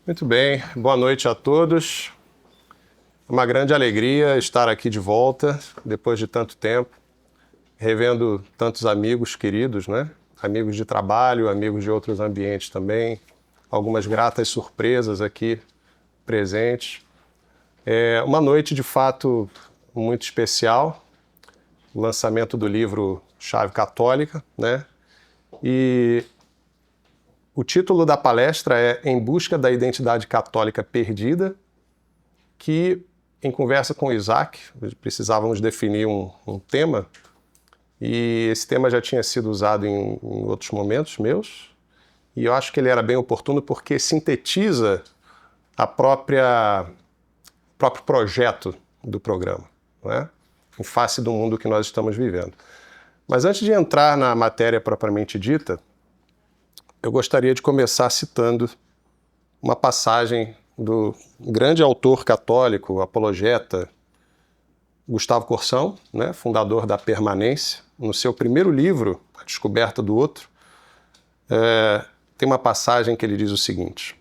Muito bem, boa noite a todos. É uma grande alegria estar aqui de volta, depois de tanto tempo, revendo tantos amigos queridos, né? Amigos de trabalho, amigos de outros ambientes também, algumas gratas surpresas aqui presentes. É uma noite, de fato, muito especial, o lançamento do livro Chave Católica, né? E o título da palestra é Em Busca da Identidade Católica Perdida, que, em conversa com o Isaac, precisávamos definir um tema, e esse tema já tinha sido usado em outros momentos meus, e eu acho que ele era bem oportuno porque sintetiza o próprio projeto do programa, né? Em face do mundo que nós estamos vivendo. Mas antes de entrar na matéria propriamente dita, eu gostaria de começar citando uma passagem do grande autor católico, apologeta, Gustavo Corsão, né, fundador da Permanência. No seu primeiro livro, A Descoberta do Outro, tem uma passagem que ele diz o seguinte: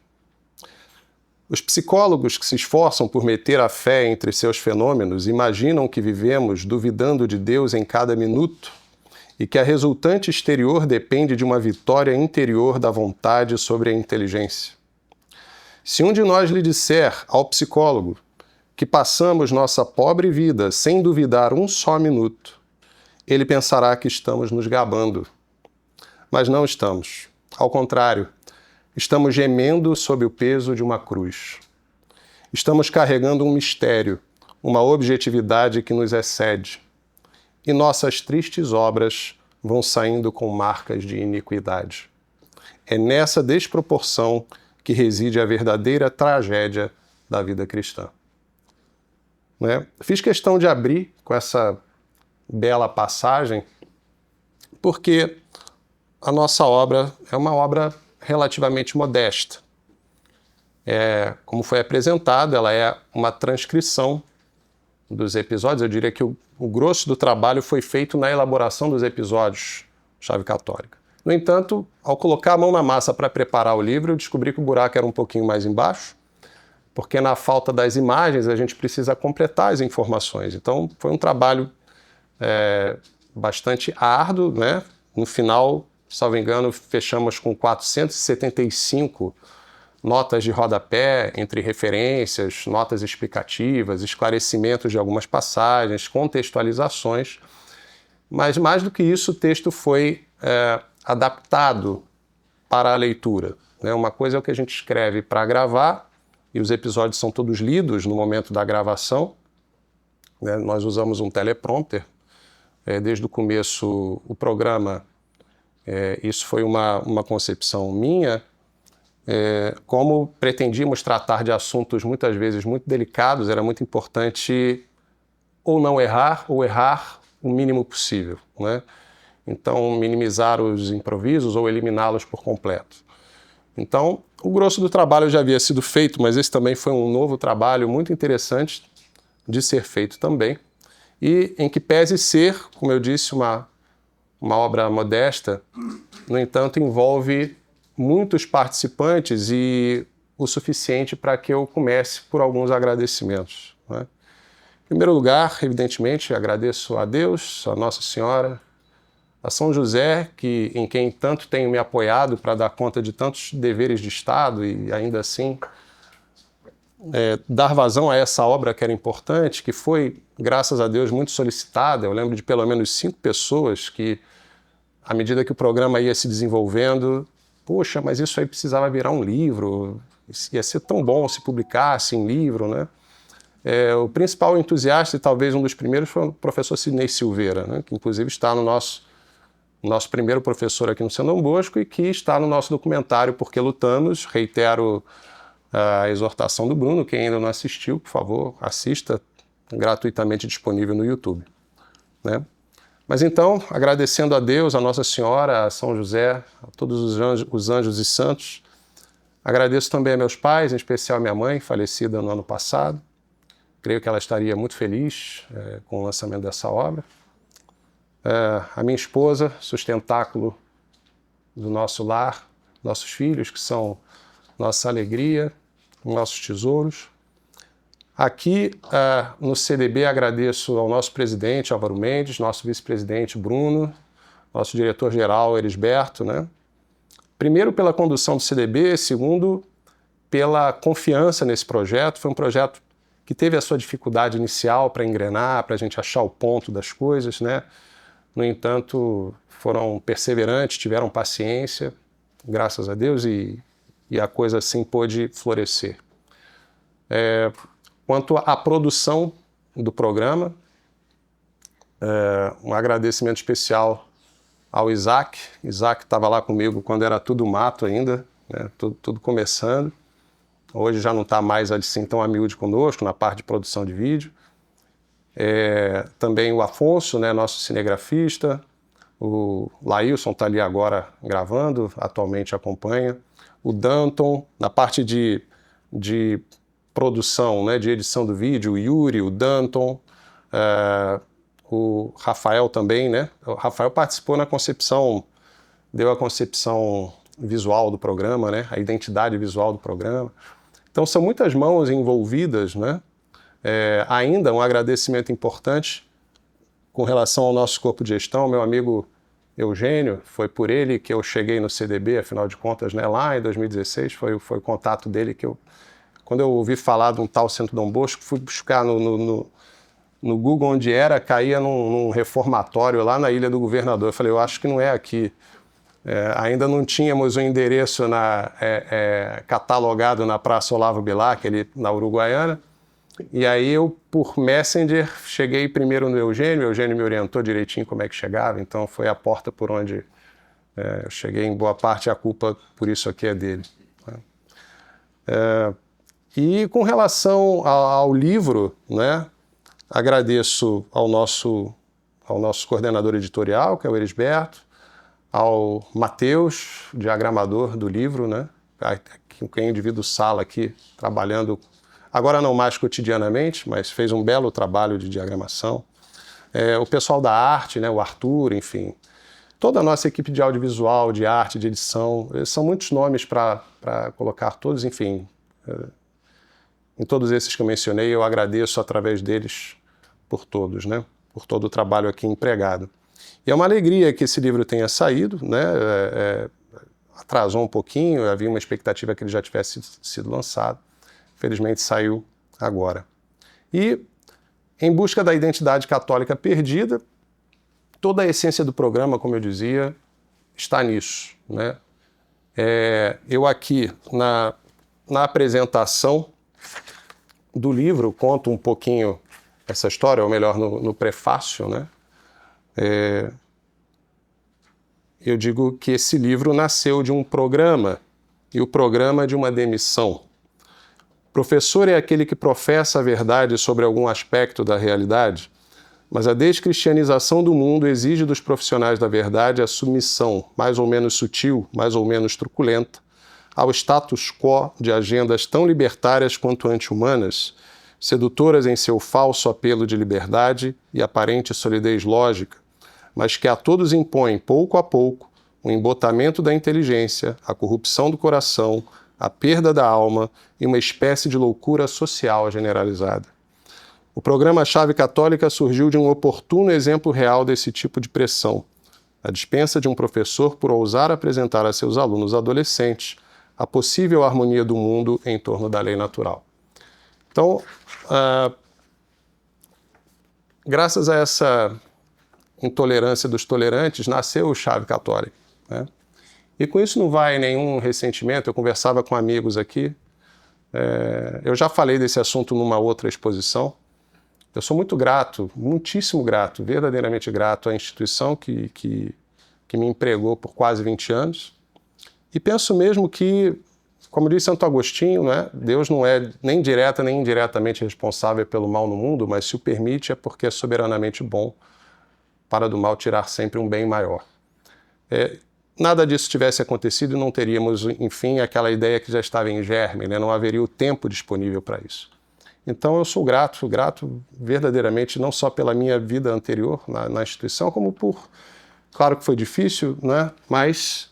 os psicólogos que se esforçam por meter a fé entre seus fenômenos imaginam que vivemos duvidando de Deus em cada minuto e que a resultante exterior depende de uma vitória interior da vontade sobre a inteligência. Se um de nós lhe disser ao psicólogo que passamos nossa pobre vida sem duvidar um só minuto, ele pensará que estamos nos gabando. Mas não estamos. Ao contrário, estamos gemendo sob o peso de uma cruz. Estamos carregando um mistério, uma objetividade que nos excede. E nossas tristes obras vão saindo com marcas de iniquidade. É nessa desproporção que reside a verdadeira tragédia da vida cristã. Né? Fiz questão de abrir com essa bela passagem, porque a nossa obra é uma obra relativamente modesta. Como foi apresentado, ela é uma transcrição dos episódios. Eu diria que o grosso do trabalho foi feito na elaboração dos episódios Chave Católica. No entanto, ao colocar a mão na massa para preparar o livro, eu descobri que o buraco era um pouquinho mais embaixo, porque na falta das imagens a gente precisa completar as informações. Então foi um trabalho bastante árduo, né? No final, salvo engano, fechamos com 475 notas de rodapé, entre referências, notas explicativas, esclarecimentos de algumas passagens, contextualizações. Mas mais do que isso, o texto foi adaptado para a leitura, né? Uma coisa é o que a gente escreve para gravar, e os episódios são todos lidos no momento da gravação, né? Nós usamos um teleprompter. Desde o começo, o programa, isso foi uma concepção minha, como pretendíamos tratar de assuntos muitas vezes muito delicados, era muito importante ou não errar, ou errar o mínimo possível, né? Então, minimizar os improvisos ou eliminá-los por completo. Então, o grosso do trabalho já havia sido feito, mas esse também foi um novo trabalho muito interessante de ser feito também, e em que pese ser, como eu disse, uma obra modesta, no entanto, envolve muitos participantes e o suficiente para que eu comece por alguns agradecimentos, né? Em primeiro lugar, evidentemente, agradeço a Deus, a Nossa Senhora, a São José, em quem tanto tenho me apoiado para dar conta de tantos deveres de Estado e ainda assim dar vazão a essa obra que era importante, que foi, graças a Deus, muito solicitada. Eu lembro de pelo menos 5 pessoas que, à medida que o programa ia se desenvolvendo, poxa, mas isso aí precisava virar um livro, ia ser tão bom se publicasse em livro, né? O principal entusiasta, e talvez um dos primeiros, foi o professor Sidney Silveira, né? Que inclusive está no nosso primeiro professor aqui no São Dom Bosco e que está no nosso documentário Porque Lutamos. Reitero a exortação do Bruno, quem ainda não assistiu, por favor, assista, gratuitamente disponível no YouTube, né? Mas então, agradecendo a Deus, a Nossa Senhora, a São José, a todos os anjos e santos, agradeço também a meus pais, em especial a minha mãe, falecida no ano passado. Creio que ela estaria muito feliz com o lançamento dessa obra. A minha esposa, sustentáculo do nosso lar, nossos filhos, que são nossa alegria, nossos tesouros. Aqui no CDB agradeço ao nosso presidente Álvaro Mendes, nosso vice-presidente Bruno, nosso diretor-geral Elisberto, né? Primeiro pela condução do CDB, segundo pela confiança nesse projeto. Foi um projeto que teve a sua dificuldade inicial para engrenar, para a gente achar o ponto das coisas, né? No entanto, foram perseverantes, tiveram paciência, graças a Deus, e a coisa assim pôde florescer. Quanto à produção do programa, um agradecimento especial ao Isaac. Isaac estava lá comigo quando era tudo mato ainda, né? Tudo começando. Hoje já não está mais assim tão a miúde conosco na parte de produção de vídeo. Também o Afonso, né, nosso cinegrafista. O Lailson está ali agora gravando, atualmente acompanha. O Danton, na parte de produção, né, de edição do vídeo, o Yuri, o Danton, o Rafael também, né? O Rafael participou na concepção, deu a concepção visual do programa, né? A identidade visual do programa. Então são muitas mãos envolvidas, né? Ainda um agradecimento importante com relação ao nosso corpo de gestão, meu amigo Eugênio, foi por ele que eu cheguei no CDB, afinal de contas, né? Lá em 2016 foi o contato dele que quando eu ouvi falar de um tal Centro Dom Bosco, fui buscar no Google onde era, caía num reformatório lá na Ilha do Governador. Eu falei, eu acho que não é aqui. Ainda não tínhamos o endereço catalogado na Praça Olavo Bilac, ali na Uruguaiana. E aí eu, por Messenger, cheguei primeiro no Eugênio. O Eugênio me orientou direitinho como é que chegava, então foi a porta por onde eu cheguei. Em boa parte a culpa por isso aqui é dele. E com relação ao livro, né, agradeço ao nosso coordenador editorial, que é o Elisberto, ao Matheus, diagramador do livro, né, com quem eu divido sala aqui, trabalhando, agora não mais cotidianamente, mas fez um belo trabalho de diagramação. O pessoal da arte, né, o Arthur, enfim, toda a nossa equipe de audiovisual, de arte, de edição, são muitos nomes para colocar todos, enfim. Em todos esses que eu mencionei, eu agradeço através deles por todos, né? Por todo o trabalho aqui empregado. E é uma alegria que esse livro tenha saído, né? Atrasou um pouquinho, havia uma expectativa que ele já tivesse sido lançado. Felizmente saiu agora. E, em busca da identidade católica perdida, toda a essência do programa, como eu dizia, está nisso, né? Eu aqui, na apresentação do livro, conto um pouquinho essa história, ou melhor, no prefácio, né? Eu digo que esse livro nasceu de um programa, e o programa de uma demissão. Professor é aquele que professa a verdade sobre algum aspecto da realidade, mas a descristianização do mundo exige dos profissionais da verdade a submissão, mais ou menos sutil, mais ou menos truculenta, ao status quo de agendas tão libertárias quanto anti-humanas, sedutoras em seu falso apelo de liberdade e aparente solidez lógica, mas que a todos impõem, pouco a pouco, o embotamento da inteligência, a corrupção do coração, a perda da alma e uma espécie de loucura social generalizada. O programa Chave Católica surgiu de um oportuno exemplo real desse tipo de pressão, a dispensa de um professor por ousar apresentar a seus alunos adolescentes a possível harmonia do mundo em torno da lei natural. Então, graças a essa intolerância dos tolerantes, nasceu o Chave Católica, né? E com isso não vai nenhum ressentimento. Eu conversava com amigos aqui, eu já falei desse assunto numa outra exposição. Eu sou muito grato, muitíssimo grato, verdadeiramente grato à instituição que me empregou por quase 20 anos. E penso mesmo que, como diz Santo Agostinho, né, Deus não é nem direta nem indiretamente responsável pelo mal no mundo, mas se o permite é porque é soberanamente bom para do mal tirar sempre um bem maior. Nada disso tivesse acontecido e não teríamos, enfim, aquela ideia que já estava em germe, né? Não haveria o tempo disponível para isso. Então eu sou grato verdadeiramente, não só pela minha vida anterior na instituição, como claro que foi difícil, né? Mas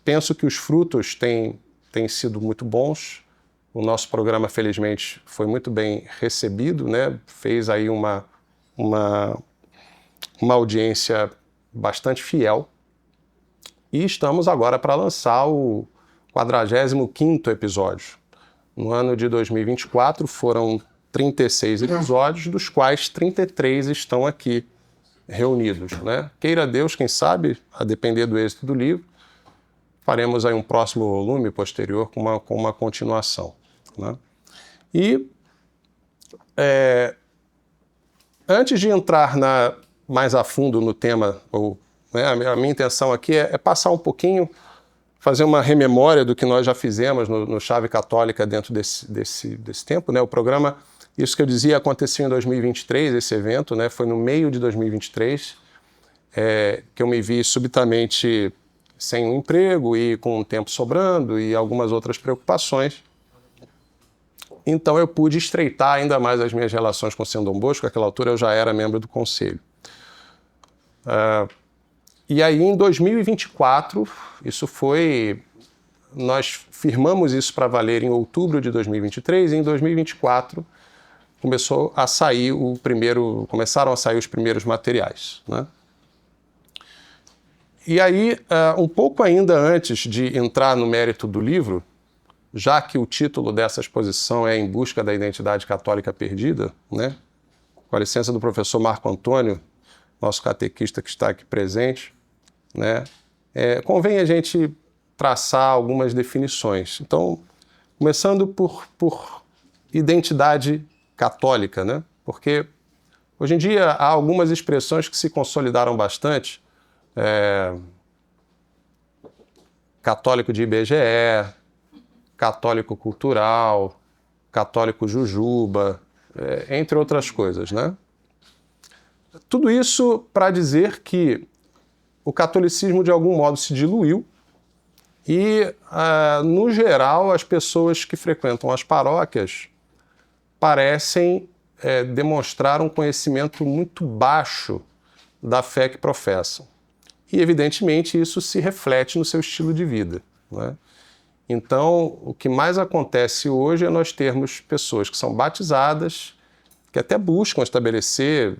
penso que os frutos têm têm sido muito bons. O nosso programa, felizmente, foi muito bem recebido, né? Fez aí uma audiência bastante fiel. E estamos agora para lançar o 45º episódio. No ano de 2024 foram 36 episódios, dos quais 33 estão aqui reunidos, né? Queira Deus, quem sabe, a depender do êxito do livro, faremos aí um próximo volume posterior com uma continuação, né? E antes de entrar mais a fundo no tema, né, a minha intenção aqui é passar um pouquinho, fazer uma rememória do que nós já fizemos no Chave Católica dentro desse tempo, né? O programa, isso que eu dizia, aconteceu em 2023, esse evento, né? Foi no meio de 2023, que eu me vi subitamente sem um emprego e com um tempo sobrando e algumas outras preocupações. Então eu pude estreitar ainda mais as minhas relações com o Senhor Dom Bosco. Naquela altura eu já era membro do conselho. E aí em 2024, nós firmamos isso para valer em outubro de 2023 e em 2024 começaram a sair os primeiros materiais, né? E aí, um pouco ainda antes de entrar no mérito do livro, já que o título dessa exposição é Em Busca da Identidade Católica Perdida, né? Com a licença do professor Marco Antônio, nosso catequista que está aqui presente, né? Convém a gente traçar algumas definições. Então, começando por identidade católica, né? Porque hoje em dia há algumas expressões que se consolidaram bastante. Católico de IBGE, católico cultural, católico jujuba, entre outras coisas, né? Tudo isso para dizer que o catolicismo de algum modo se diluiu e, no geral, as pessoas que frequentam as paróquias parecem demonstrar um conhecimento muito baixo da fé que professam. E, evidentemente, isso se reflete no seu estilo de vida, né? Então, o que mais acontece hoje é nós termos pessoas que são batizadas, que até buscam estabelecer,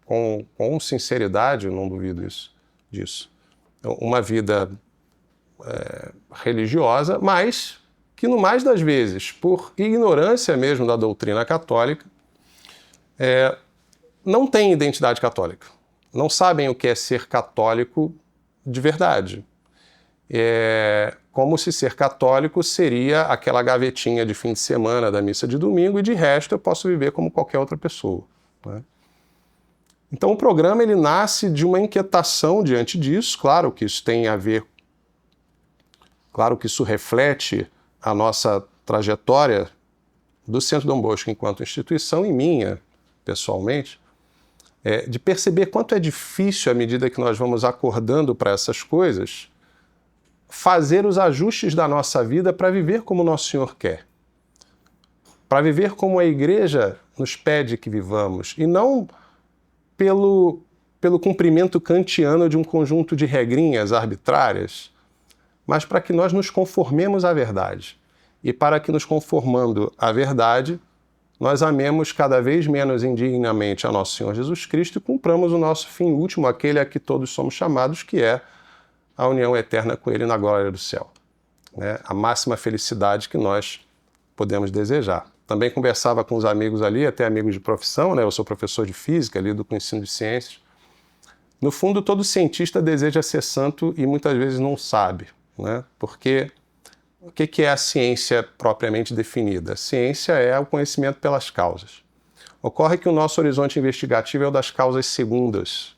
com sinceridade, eu não duvido disso, uma vida religiosa, mas que, no mais das vezes, por ignorância mesmo da doutrina católica, não têm identidade católica. Não sabem o que é ser católico de verdade. Como se ser católico seria aquela gavetinha de fim de semana da missa de domingo e de resto eu posso viver como qualquer outra pessoa, né? Então o programa ele nasce de uma inquietação diante disso. Claro que isso tem a ver, claro que isso reflete a nossa trajetória do Centro Dom Bosco enquanto instituição e minha, pessoalmente, de perceber quanto é difícil, à medida que nós vamos acordando para essas coisas, fazer os ajustes da nossa vida para viver como o Nosso Senhor quer. Para viver como a Igreja nos pede que vivamos, e não pelo cumprimento kantiano de um conjunto de regrinhas arbitrárias, mas para que nós nos conformemos à verdade. E para que, nos conformando à verdade, nós amemos cada vez menos indignamente a Nosso Senhor Jesus Cristo e cumpramos o nosso fim último, aquele a que todos somos chamados, que é a união eterna com Ele na glória do céu, né? A máxima felicidade que nós podemos desejar. Também conversava com os amigos ali, até amigos de profissão, né? Eu sou professor de física, lido com ensino de ciências. No fundo, todo cientista deseja ser santo e muitas vezes não sabe, né? Porque o que é a ciência propriamente definida? A ciência é o conhecimento pelas causas. Ocorre que o nosso horizonte investigativo é o das causas segundas.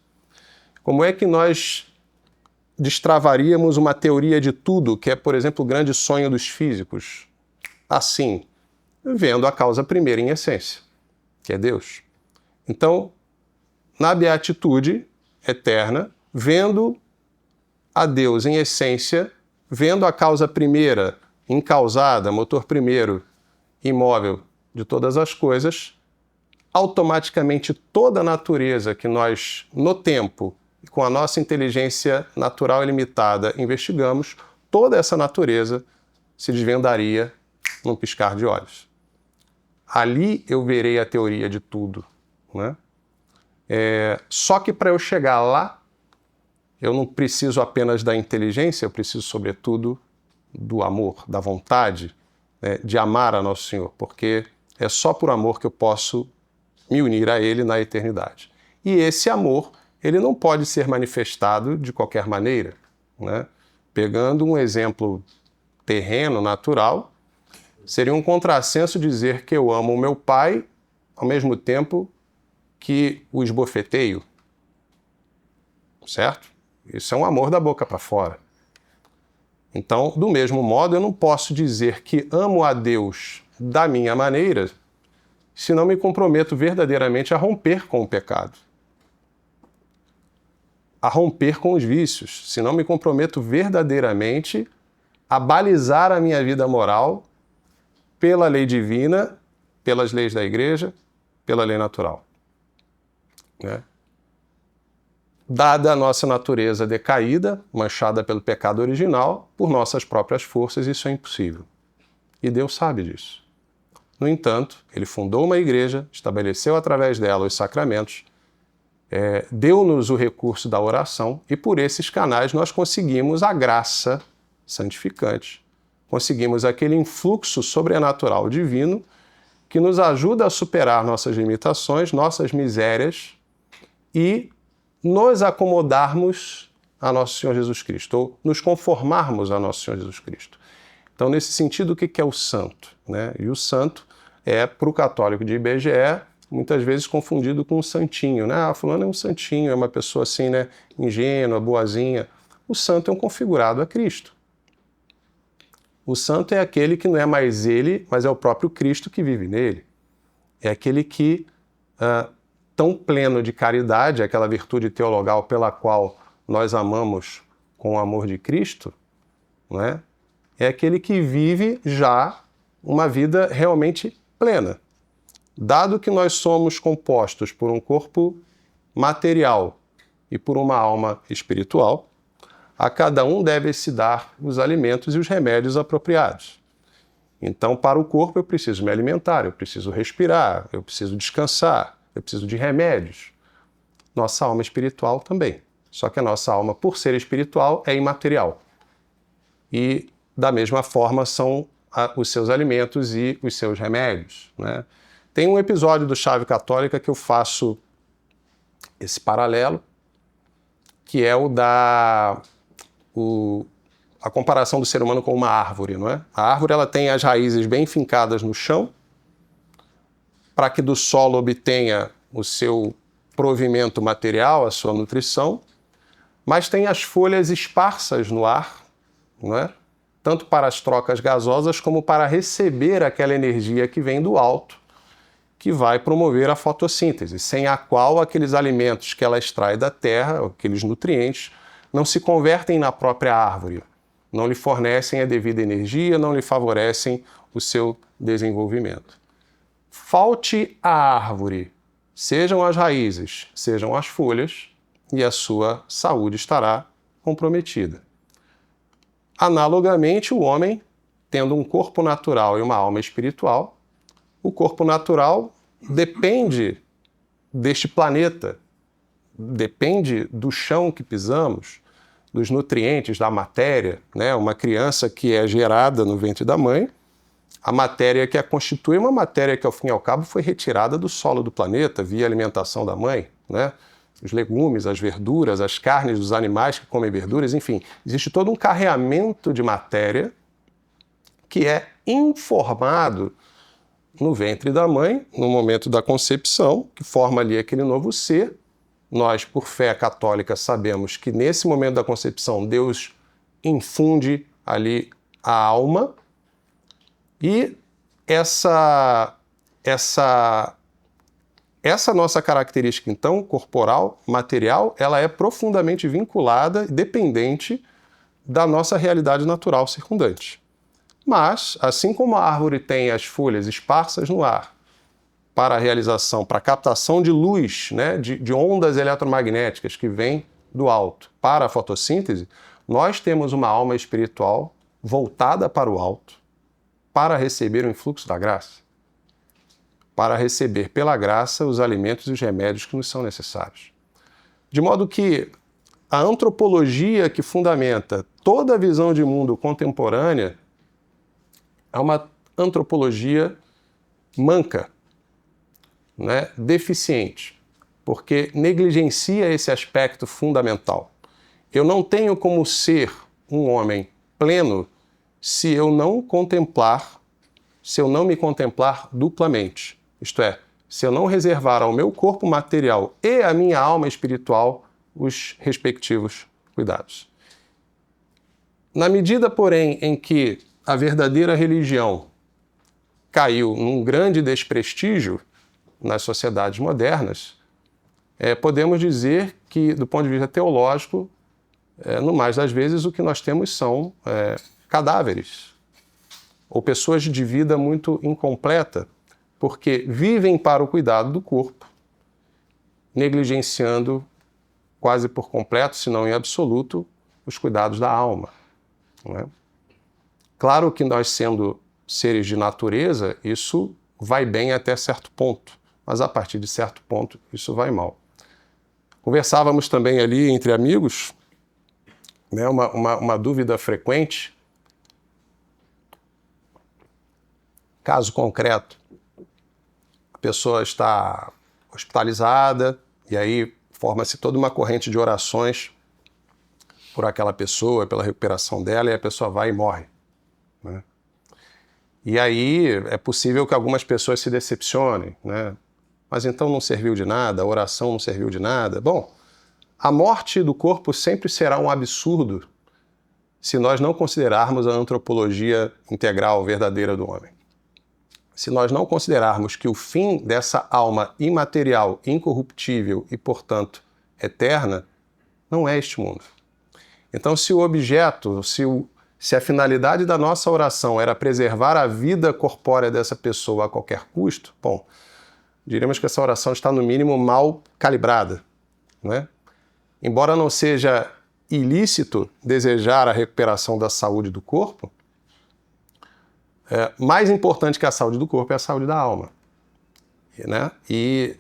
Como é que nós destravaríamos uma teoria de tudo, que é, por exemplo, o grande sonho dos físicos? Assim, vendo a causa primeira em essência, que é Deus. Então, na beatitude eterna, vendo a Deus em essência, vendo a causa primeira, incausada, motor primeiro, imóvel de todas as coisas, automaticamente toda a natureza que nós, no tempo, com a nossa inteligência natural e limitada, investigamos, toda essa natureza se desvendaria num piscar de olhos. Ali eu verei a teoria de tudo, né? Só que para eu chegar lá, eu não preciso apenas da inteligência, eu preciso, sobretudo, do amor, da vontade, né, de amar a Nosso Senhor, porque é só por amor que eu posso me unir a Ele na eternidade. E esse amor, ele não pode ser manifestado de qualquer maneira, né? Pegando um exemplo terreno, natural, seria um contrassenso dizer que eu amo o meu pai ao mesmo tempo que o esbofeteio, certo? Isso é um amor da boca para fora. Então, do mesmo modo, eu não posso dizer que amo a Deus da minha maneira se não me comprometo verdadeiramente a romper com o pecado, a romper com os vícios, se não me comprometo verdadeiramente a balizar a minha vida moral pela lei divina, pelas leis da igreja, pela lei natural, né? Dada a nossa natureza decaída, manchada pelo pecado original, por nossas próprias forças, isso é impossível. E Deus sabe disso. No entanto, Ele fundou uma igreja, estabeleceu através dela os sacramentos, deu-nos o recurso da oração e por esses canais nós conseguimos a graça santificante, conseguimos aquele influxo sobrenatural divino que nos ajuda a superar nossas limitações, nossas misérias e nos acomodarmos a Nosso Senhor Jesus Cristo, ou nos conformarmos a Nosso Senhor Jesus Cristo. Então, nesse sentido, o que é o santo, né? E o santo é, para o católico de IBGE, muitas vezes confundido com um santinho, né? Ah, fulano é um santinho, é uma pessoa assim, né, ingênua, boazinha. O santo é um configurado a Cristo. O santo é aquele que não é mais ele, mas é o próprio Cristo que vive nele. É aquele que, tão pleno de caridade, aquela virtude teologal pela qual nós amamos com o amor de Cristo, não é? É aquele que vive já uma vida realmente plena. Dado que nós somos compostos por um corpo material e por uma alma espiritual, a cada um deve-se dar os alimentos e os remédios apropriados. Então, para o corpo eu preciso me alimentar, eu preciso respirar, eu preciso descansar, eu preciso de remédios. Nossa alma espiritual também. Só que a nossa alma, por ser espiritual, é imaterial. E, da mesma forma, são os seus alimentos e os seus remédios, né? Tem um episódio do Chave Católica que eu faço esse paralelo, que é a comparação do ser humano com uma árvore, não é? A árvore ela tem as raízes bem fincadas no chão, para que do solo obtenha o seu provimento material, a sua nutrição, mas tem as folhas esparsas no ar, não é? Tanto para as trocas gasosas como para receber aquela energia que vem do alto, que vai promover a fotossíntese, sem a qual aqueles alimentos que ela extrai da terra, aqueles nutrientes, não se convertem na própria árvore, não lhe fornecem a devida energia, não lhe favorecem o seu desenvolvimento. Falte a árvore, sejam as raízes, sejam as folhas, e a sua saúde estará comprometida. Analogamente, o homem, tendo um corpo natural e uma alma espiritual, o corpo natural depende deste planeta, depende do chão que pisamos, dos nutrientes, da matéria, né? Uma criança que é gerada no ventre da mãe, a matéria que a constitui é uma matéria que, ao fim e ao cabo, foi retirada do solo do planeta via alimentação da mãe, né? Os legumes, as verduras, as carnes dos animais que comem verduras, enfim, existe todo um carreamento de matéria que é informado no ventre da mãe, no momento da concepção, que forma ali aquele novo ser. Nós, por fé católica, sabemos que nesse momento da concepção Deus infunde ali a alma e essa nossa característica, então, corporal, material, ela é profundamente vinculada e dependente da nossa realidade natural circundante. Mas, assim como a árvore tem as folhas esparsas no ar para a realização, para a captação de luz, né, de ondas eletromagnéticas que vêm do alto para a fotossíntese, nós temos uma alma espiritual voltada para o alto, para receber o influxo da graça, para receber pela graça os alimentos e os remédios que nos são necessários. De modo que a antropologia que fundamenta toda a visão de mundo contemporânea é uma antropologia manca, né? Deficiente, porque negligencia esse aspecto fundamental. Eu não tenho como ser um homem pleno se eu não me contemplar duplamente. Isto é, se eu não reservar ao meu corpo material e à minha alma espiritual os respectivos cuidados. Na medida, porém, em que a verdadeira religião caiu num grande desprestígio nas sociedades modernas, podemos dizer que, do ponto de vista teológico, no mais das vezes, o que nós temos são cadáveres ou pessoas de vida muito incompleta, porque vivem para o cuidado do corpo, negligenciando quase por completo, se não em absoluto, os cuidados da alma. Não é? Claro que nós, sendo seres de natureza, isso vai bem até certo ponto, mas a partir de certo ponto isso vai mal. Conversávamos também ali entre amigos, né, uma dúvida frequente. Caso concreto, a pessoa está hospitalizada e aí forma-se toda uma corrente de orações por aquela pessoa, pela recuperação dela, e a pessoa vai e morre, né? E aí é possível que algumas pessoas se decepcionem, né? Mas então não serviu de nada, a oração não serviu de nada. Bom, a morte do corpo sempre será um absurdo se nós não considerarmos a antropologia integral verdadeira do homem. Se nós não considerarmos que o fim dessa alma imaterial, incorruptível e, portanto, eterna, não é este mundo. Então, se o objeto, se a finalidade da nossa oração era preservar a vida corpórea dessa pessoa a qualquer custo, bom, diríamos que essa oração está, no mínimo, mal calibrada, né? Embora não seja ilícito desejar a recuperação da saúde do corpo, mais importante que a saúde do corpo é a saúde da alma, né? E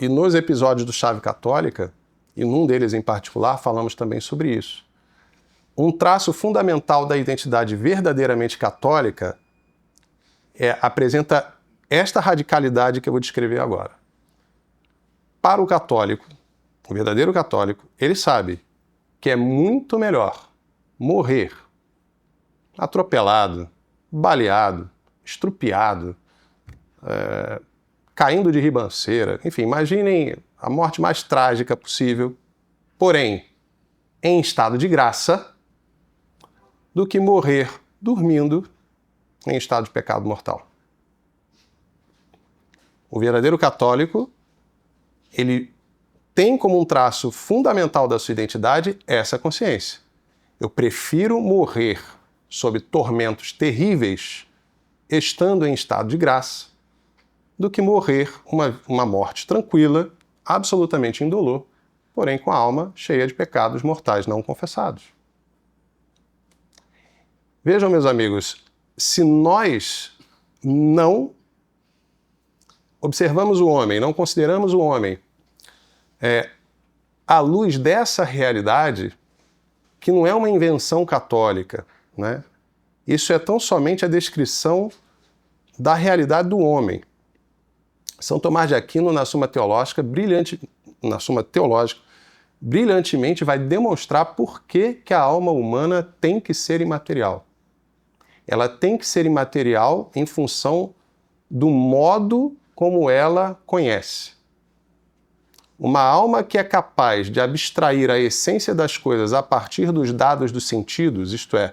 nos episódios do Chave Católica, e num deles em particular, falamos também sobre isso. Um traço fundamental da identidade verdadeiramente católica apresenta esta radicalidade que eu vou descrever agora. Para o católico, o verdadeiro católico, ele sabe que é muito melhor morrer atropelado, baleado, estrupiado, caindo de ribanceira, enfim, imaginem a morte mais trágica possível, porém, em estado de graça, do que morrer dormindo em estado de pecado mortal. O verdadeiro católico, ele tem como um traço fundamental da sua identidade essa consciência. Eu prefiro morrer sob tormentos terríveis, estando em estado de graça, do que morrer uma morte tranquila, absolutamente indolor, porém com a alma cheia de pecados mortais não confessados. Vejam, meus amigos, se nós não observamos o homem, não consideramos o homem à luz dessa realidade, que não é uma invenção católica, né? Isso é tão somente a descrição da realidade do homem. São Tomás de Aquino, na Suma Teológica, brilhantemente vai demonstrar por que a alma humana tem que ser imaterial. Ela tem que ser imaterial em função do modo como ela conhece. Uma alma que é capaz de abstrair a essência das coisas a partir dos dados dos sentidos, isto é,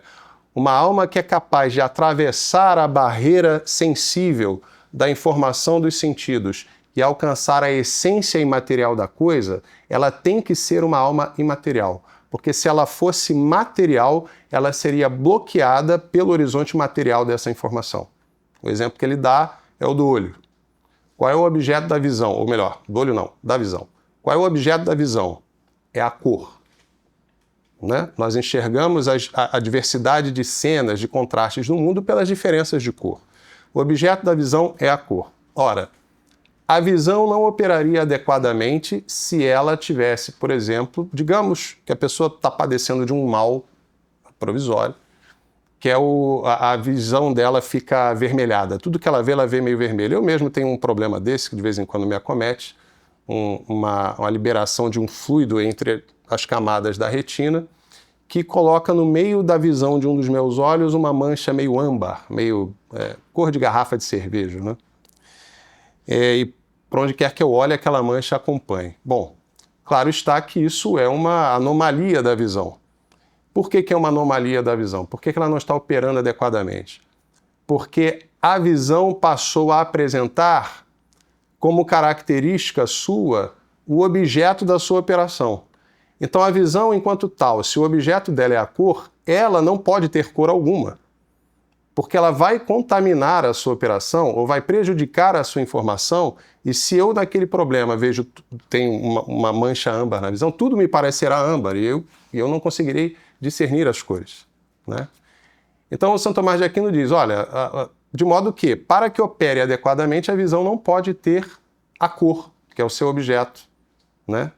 uma alma que é capaz de atravessar a barreira sensível da informação dos sentidos e alcançar a essência imaterial da coisa, ela tem que ser uma alma imaterial. Porque se ela fosse material, ela seria bloqueada pelo horizonte material dessa informação. O exemplo que ele dá é o do olho. Qual é o objeto da visão? Ou melhor, do olho não, da visão. Qual é o objeto da visão? É a cor. né? Nós enxergamos a diversidade de cenas, de contrastes do mundo pelas diferenças de cor. O objeto da visão é a cor. Ora, a visão não operaria adequadamente se ela tivesse, por exemplo, digamos que a pessoa está padecendo de um mal provisório, que é a visão dela fica avermelhada. Tudo que ela vê meio vermelho. Eu mesmo tenho um problema desse, que de vez em quando me acomete, uma liberação de um fluido entre as camadas da retina, que coloca no meio da visão de um dos meus olhos uma mancha meio âmbar, meio cor de garrafa de cerveja, né? E por onde quer que eu olhe, aquela mancha acompanhe. Bom, claro está que isso é uma anomalia da visão. Por que é uma anomalia da visão? Por que ela não está operando adequadamente? Porque a visão passou a apresentar como característica sua o objeto da sua operação. Então a visão enquanto tal, se o objeto dela é a cor, ela não pode ter cor alguma, porque ela vai contaminar a sua operação ou vai prejudicar a sua informação, e se eu naquele problema vejo tem uma mancha âmbar na visão, tudo me parecerá âmbar e eu não conseguirei discernir as cores, né? Então o Santo Tomás de Aquino diz, olha, de modo que, para que opere adequadamente, a visão não pode ter a cor, que é o seu objeto, né?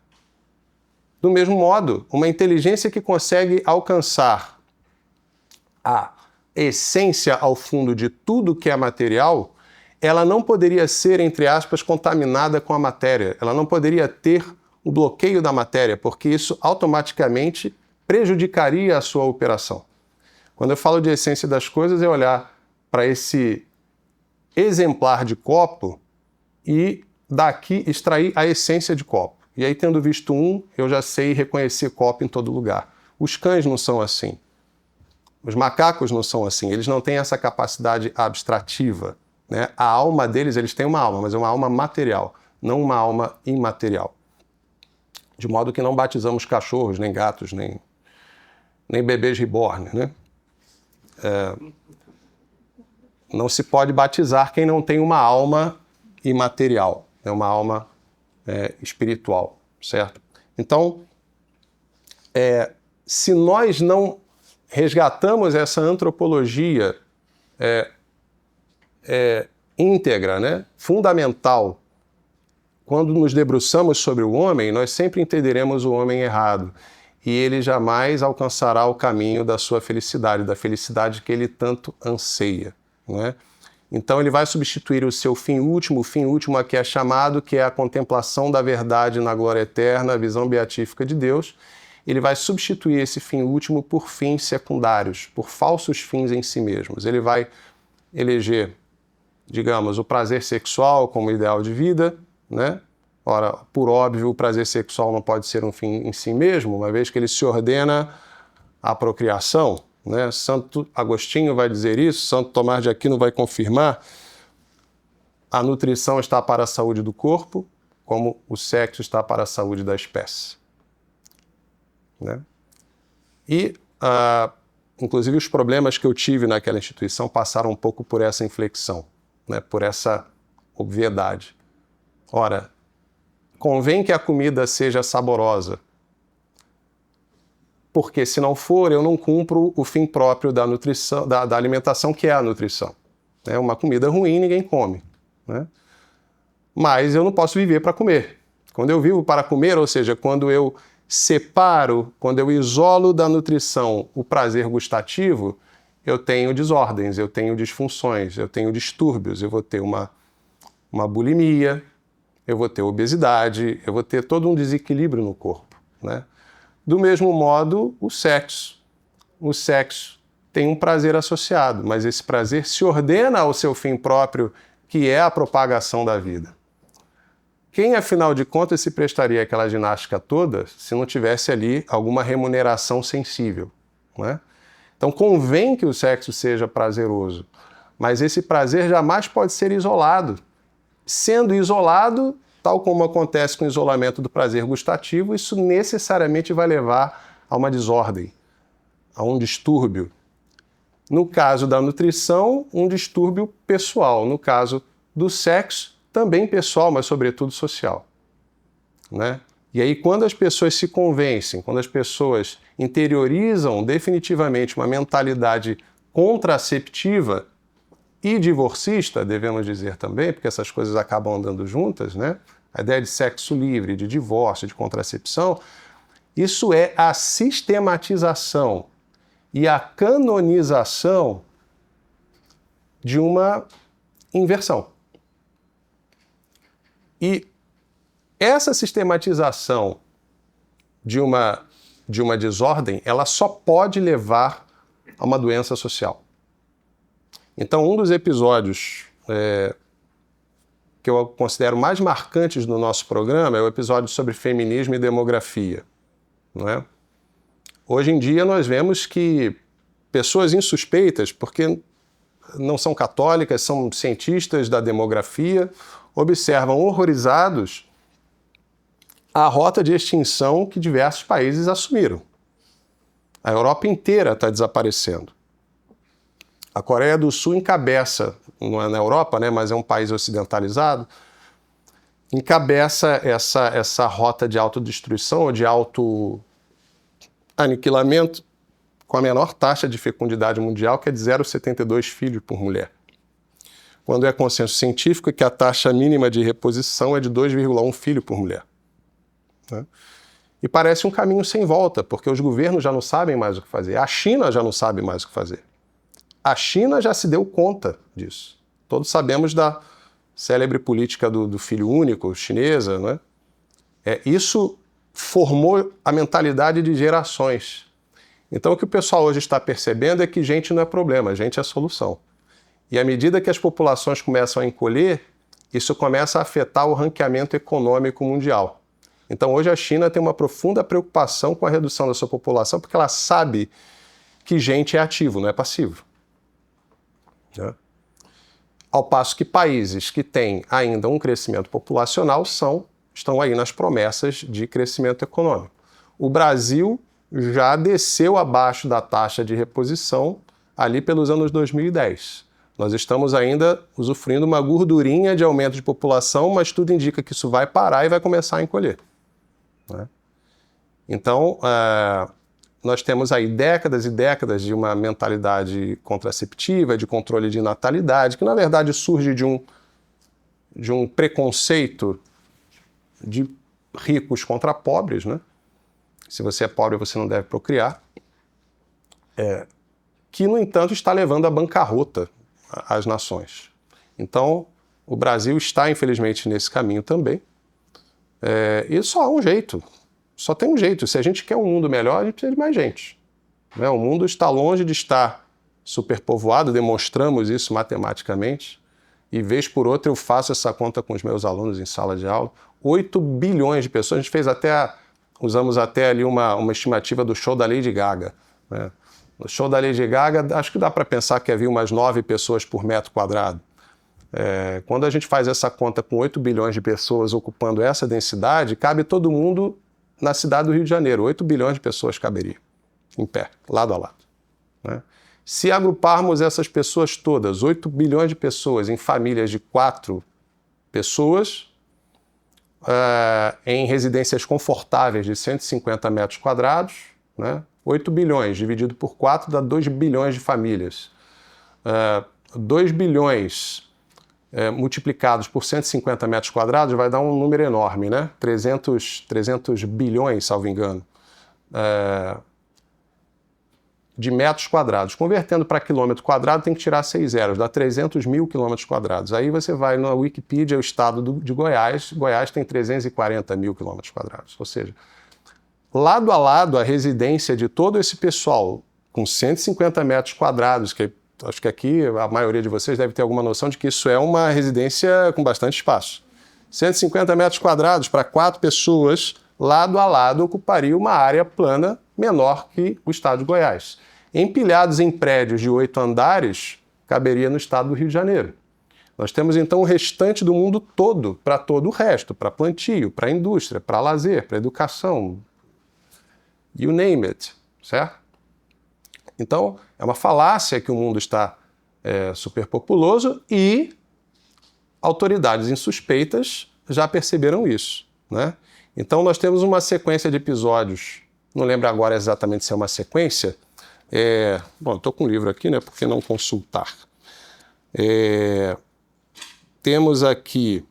Do mesmo modo, uma inteligência que consegue alcançar a essência ao fundo de tudo que é material, ela não poderia ser, entre aspas, contaminada com a matéria. Ela não poderia ter o bloqueio da matéria, porque isso automaticamente prejudicaria a sua operação. Quando eu falo de essência das coisas, é olhar para esse exemplar de copo e daqui extrair a essência de copo. E aí, tendo visto um, eu já sei reconhecer copo em todo lugar. Os cães não são assim. Os macacos não são assim. Eles não têm essa capacidade abstrativa, né? A alma deles, eles têm uma alma, mas é uma alma material, não uma alma imaterial. De modo que não batizamos cachorros, nem gatos, nem bebês reborn, né? Não se pode batizar quem não tem uma alma imaterial, né? Uma alma espiritual, certo? Então, se nós não resgatamos essa antropologia íntegra, né? Fundamental, quando nos debruçamos sobre o homem, nós sempre entenderemos o homem errado. E ele jamais alcançará o caminho da sua felicidade, da felicidade que ele tanto anseia, não é? Então ele vai substituir o seu fim último a que é chamado, que é a contemplação da verdade na glória eterna, a visão beatífica de Deus. Ele vai substituir esse fim último por fins secundários, por falsos fins em si mesmos. Ele vai eleger, digamos, o prazer sexual como ideal de vida, né? Ora, por óbvio, o prazer sexual não pode ser um fim em si mesmo, uma vez que ele se ordena à procriação, né? Santo Agostinho vai dizer isso, Santo Tomás de Aquino vai confirmar. A nutrição está para a saúde do corpo, como o sexo está para a saúde da espécie, né? E, inclusive, os problemas que eu tive naquela instituição passaram um pouco por essa inflexão, né? Por essa obviedade. Ora, convém que a comida seja saborosa, porque se não for, eu não cumpro o fim próprio da nutrição, da alimentação, que é a nutrição. É uma comida ruim, ninguém come, né? Mas eu não posso viver para comer. Quando eu vivo para comer, ou seja, quando eu separo, quando eu isolo da nutrição o prazer gustativo, eu tenho desordens, eu tenho disfunções, eu tenho distúrbios, eu vou ter uma bulimia, eu vou ter obesidade, eu vou ter todo um desequilíbrio no corpo, né? Do mesmo modo, o sexo. O sexo tem um prazer associado, mas esse prazer se ordena ao seu fim próprio, que é a propagação da vida. Quem, afinal de contas, se prestaria àquela ginástica toda se não tivesse ali alguma remuneração sensível, né? Então convém que o sexo seja prazeroso, mas esse prazer jamais pode ser isolado. Sendo isolado, tal como acontece com o isolamento do prazer gustativo, isso necessariamente vai levar a uma desordem, a um distúrbio. No caso da nutrição, um distúrbio pessoal. No caso do sexo, também pessoal, mas sobretudo social, né? E aí, quando as pessoas se convencem, quando as pessoas interiorizam definitivamente uma mentalidade contraceptiva e divorcista, devemos dizer também, porque essas coisas acabam andando juntas, né? A ideia de sexo livre, de divórcio, de contracepção, isso é a sistematização e a canonização de uma inversão. E essa sistematização de uma desordem, ela só pode levar a uma doença social. Então, um dos episódios que eu considero mais marcantes do nosso programa é o episódio sobre feminismo e demografia. Não é? Hoje em dia nós vemos que pessoas insuspeitas, porque não são católicas, são cientistas da demografia, observam horrorizados a rota de extinção que diversos países assumiram. A Europa inteira está desaparecendo. A Coreia do Sul encabeça, não é na Europa, né, mas é um país ocidentalizado, encabeça essa rota de autodestruição ou de autoaniquilamento com a menor taxa de fecundidade mundial, que é de 0,72 filhos por mulher. Quando é consenso científico que a taxa mínima de reposição é de 2,1 filho por mulher. Né? E parece um caminho sem volta, porque os governos já não sabem mais o que fazer. A China já não sabe mais o que fazer. A China já se deu conta disso. Todos sabemos da célebre política do filho único chinesa, né? Isso formou a mentalidade de gerações. Então o que o pessoal hoje está percebendo é que gente não é problema, gente é solução. E à medida que as populações começam a encolher, isso começa a afetar o ranqueamento econômico mundial. Então hoje a China tem uma profunda preocupação com a redução da sua população, porque ela sabe que gente é ativo, não é passivo. Né? Ao passo que países que têm ainda um crescimento populacional estão aí nas promessas de crescimento econômico. O Brasil já desceu abaixo da taxa de reposição ali pelos anos 2010. Nós estamos ainda usufruindo uma gordurinha de aumento de população, mas tudo indica que isso vai parar e vai começar a encolher. Né? Então, nós temos aí décadas e décadas de uma mentalidade contraceptiva, de controle de natalidade, que na verdade surge de um preconceito de ricos contra pobres, né? Se você é pobre, você não deve procriar. Que, no entanto, está levando à bancarrota as nações. Então, o Brasil está, infelizmente, nesse caminho também. E só há um jeito. Só tem um jeito. Se a gente quer um mundo melhor, a gente precisa de mais gente. Né? O mundo está longe de estar superpovoado, demonstramos isso matematicamente. E vez por outra eu faço essa conta com os meus alunos em sala de aula. 8 bilhões de pessoas. A gente fez usamos até ali uma estimativa do show da Lady Gaga. Né? No show da Lady Gaga, acho que dá para pensar que havia umas 9 pessoas por metro quadrado. Quando a gente faz essa conta com 8 bilhões de pessoas ocupando essa densidade, cabe todo mundo na cidade do Rio de Janeiro. 8 bilhões de pessoas caberiam, em pé, lado a lado. Né? Se agruparmos essas pessoas todas, 8 bilhões de pessoas, em famílias de 4 pessoas, em residências confortáveis de 150 metros quadrados, né? 8 bilhões dividido por 4 dá 2 bilhões de famílias. 2 bilhões multiplicados por 150 metros quadrados vai dar um número enorme, né? 300 bilhões, salvo engano, de metros quadrados. Convertendo para quilômetro quadrado tem que tirar 6 zeros, dá 300 mil quilômetros quadrados. Aí você vai na Wikipedia, o estado de Goiás. Goiás tem 340 mil quilômetros quadrados. Ou seja, lado a lado, a residência de todo esse pessoal com 150 metros quadrados, que acho que aqui a maioria de vocês deve ter alguma noção de que isso é uma residência com bastante espaço. 150 metros quadrados para 4 pessoas, lado a lado, ocuparia uma área plana menor que o estado de Goiás. Empilhados em prédios de 8 andares, caberia no estado do Rio de Janeiro. Nós temos então o restante do mundo todo, para todo o resto, para plantio, para indústria, para lazer, para educação, you name it, certo? Então, é uma falácia que o mundo está superpopuloso e autoridades insuspeitas já perceberam isso, né? Então nós temos uma sequência de episódios, não lembro agora exatamente se é uma sequência, bom, estou com o livro aqui, né? Por que não consultar? Temos aqui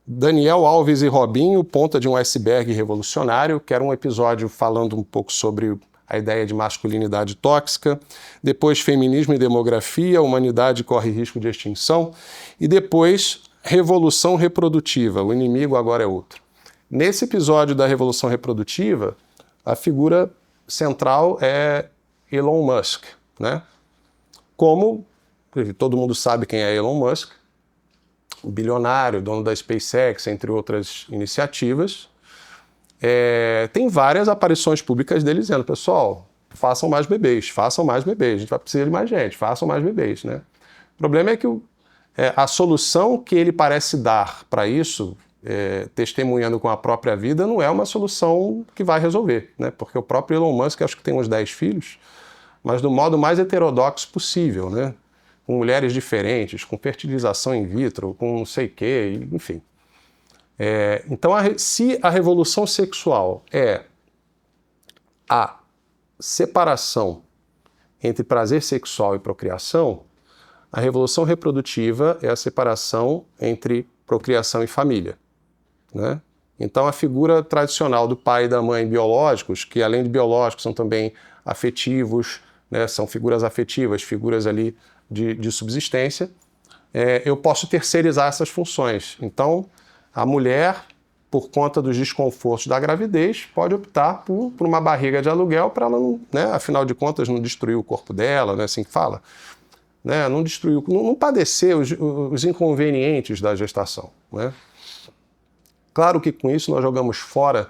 Daniel Alves e Robinho, Ponta de um Iceberg Revolucionário, que era um episódio falando um pouco sobre a ideia de masculinidade tóxica. Depois, Feminismo e Demografia, Humanidade corre risco de extinção. E depois, Revolução Reprodutiva, o inimigo agora é outro. Nesse episódio da Revolução Reprodutiva, a figura central é Elon Musk, né? Como todo mundo sabe quem é Elon Musk, o bilionário, dono da SpaceX, entre outras iniciativas, tem várias aparições públicas dele dizendo, pessoal, façam mais bebês, a gente vai precisar de mais gente, façam mais bebês, né? O problema é que a solução que ele parece dar para isso, testemunhando com a própria vida, não é uma solução que vai resolver, né? Porque o próprio Elon Musk, acho que tem uns 10 filhos, mas do modo mais heterodoxo possível, né? Com mulheres diferentes, com fertilização in vitro, com não sei o quê, enfim. Então, se a revolução sexual é a separação entre prazer sexual e procriação, a revolução reprodutiva é a separação entre procriação e família, né? Então, a figura tradicional do pai e da mãe biológicos, que além de biológicos são também afetivos, né? São figuras afetivas, figuras ali de subsistência, eu posso terceirizar essas funções. Então, a mulher, por conta dos desconfortos da gravidez, pode optar por uma barriga de aluguel para ela, né, afinal de contas, não destruir o corpo dela, né, assim que fala, né, não padecer os inconvenientes da gestação, né? Claro que com isso nós jogamos fora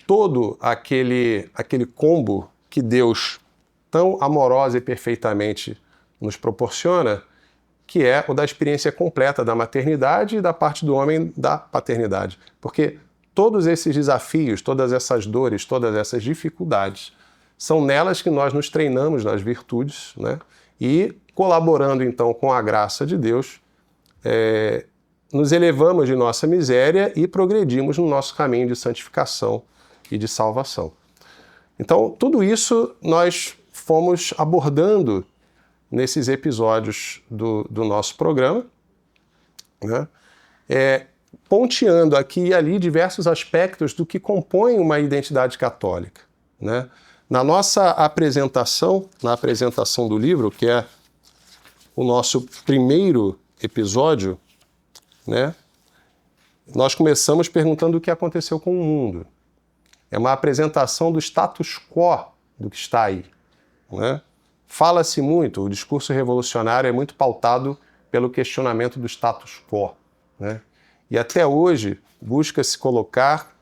todo aquele combo que Deus tão amorosa e perfeitamente nos proporciona, que é o da experiência completa da maternidade e da parte do homem da paternidade. Porque todos esses desafios, todas essas dores, todas essas dificuldades, são nelas que nós nos treinamos nas virtudes, né? E colaborando então com a graça de Deus, nos elevamos de nossa miséria e progredimos no nosso caminho de santificação e de salvação. Então, tudo isso nós fomos abordando nesses episódios do nosso programa, né? Ponteando aqui e ali diversos aspectos do que compõe uma identidade católica, né? Na nossa apresentação, na apresentação do livro, que é o nosso primeiro episódio, né? Nós começamos perguntando o que aconteceu com o mundo. É uma apresentação do status quo do que está aí, né? Fala-se muito, o discurso revolucionário é muito pautado pelo questionamento do status quo, né? E até hoje busca-se colocar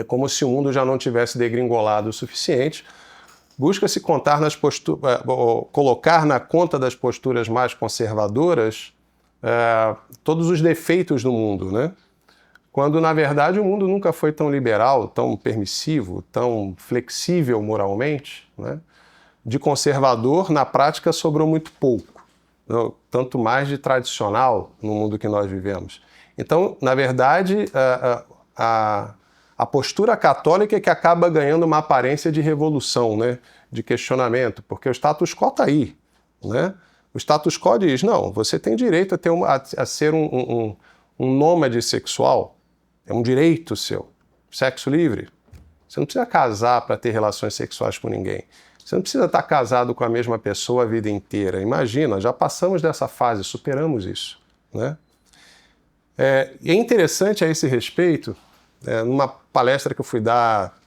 como se o mundo já não tivesse degringolado o suficiente, busca-se colocar na conta das posturas mais conservadoras todos os defeitos do mundo, né? Quando, na verdade, o mundo nunca foi tão liberal, tão permissivo, tão flexível moralmente, né? De conservador, na prática, sobrou muito pouco, tanto mais de tradicional no mundo que nós vivemos. Então, na verdade, a postura católica é que acaba ganhando uma aparência de revolução, né? De questionamento, porque o status quo está aí, né? O status quo diz, não, você tem direito a ser um nômade sexual, é um direito seu, sexo livre. Você não precisa casar para ter relações sexuais com ninguém. Você não precisa estar casado com a mesma pessoa a vida inteira. Imagina, já passamos dessa fase, superamos isso, né? E é interessante a esse respeito, numa palestra que eu fui dar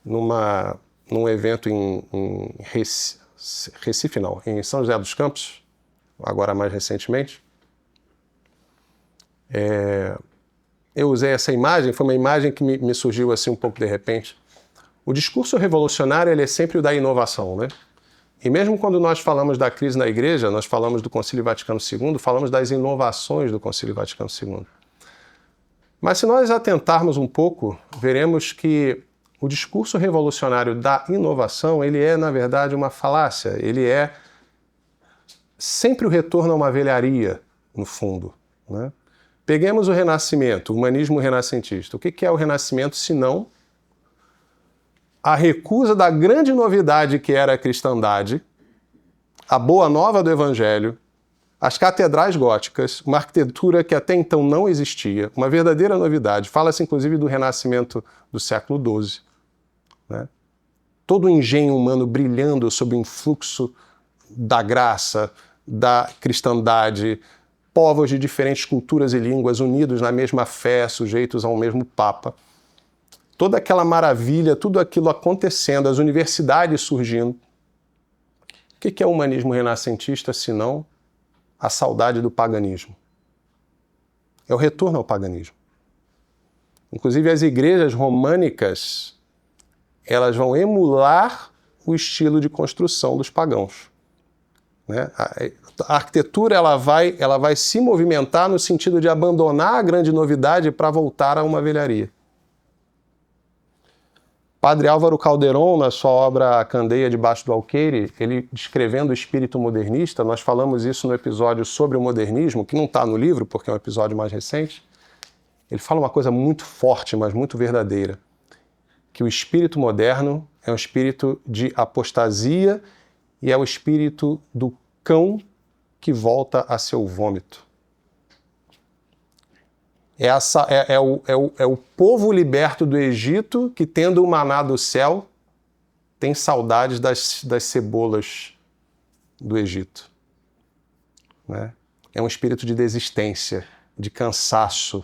num evento em Recife, não, em São José dos Campos, agora mais recentemente, eu usei essa imagem, foi uma imagem que me surgiu assim um pouco de repente. O discurso revolucionário ele é sempre o da inovação, né? E mesmo quando nós falamos da crise na igreja, nós falamos do Concílio Vaticano II, falamos das inovações do Concílio Vaticano II. Mas se nós atentarmos um pouco, veremos que o discurso revolucionário da inovação, ele é, na verdade, uma falácia. Ele é sempre o retorno a uma velharia, no fundo, né? Peguemos o Renascimento, o humanismo renascentista. O que é o Renascimento, senão a recusa da grande novidade que era a cristandade, a boa nova do Evangelho, as catedrais góticas, uma arquitetura que até então não existia, uma verdadeira novidade. Fala-se inclusive do Renascimento do século XII. Né? Todo o engenho humano brilhando sob o influxo da graça, da cristandade, povos de diferentes culturas e línguas unidos na mesma fé, sujeitos ao mesmo Papa. Toda aquela maravilha, tudo aquilo acontecendo, as universidades surgindo. O que é o humanismo renascentista, senão a saudade do paganismo? É o retorno ao paganismo. Inclusive as igrejas românicas, elas vão emular o estilo de construção dos pagãos. Né? A arquitetura ela vai se movimentar no sentido de abandonar a grande novidade para voltar a uma velharia. Padre Álvaro Calderon, na sua obra A Candeia Debaixo do Alqueire, ele descrevendo o espírito modernista, nós falamos isso no episódio sobre o modernismo, que não está no livro, porque é um episódio mais recente, ele fala uma coisa muito forte, mas muito verdadeira, que o espírito moderno é um espírito de apostasia e é o espírito do cão que volta a seu vômito. É o povo liberto do Egito que, tendo o maná do céu, tem saudades das cebolas do Egito. Né? É um espírito de desistência, de cansaço.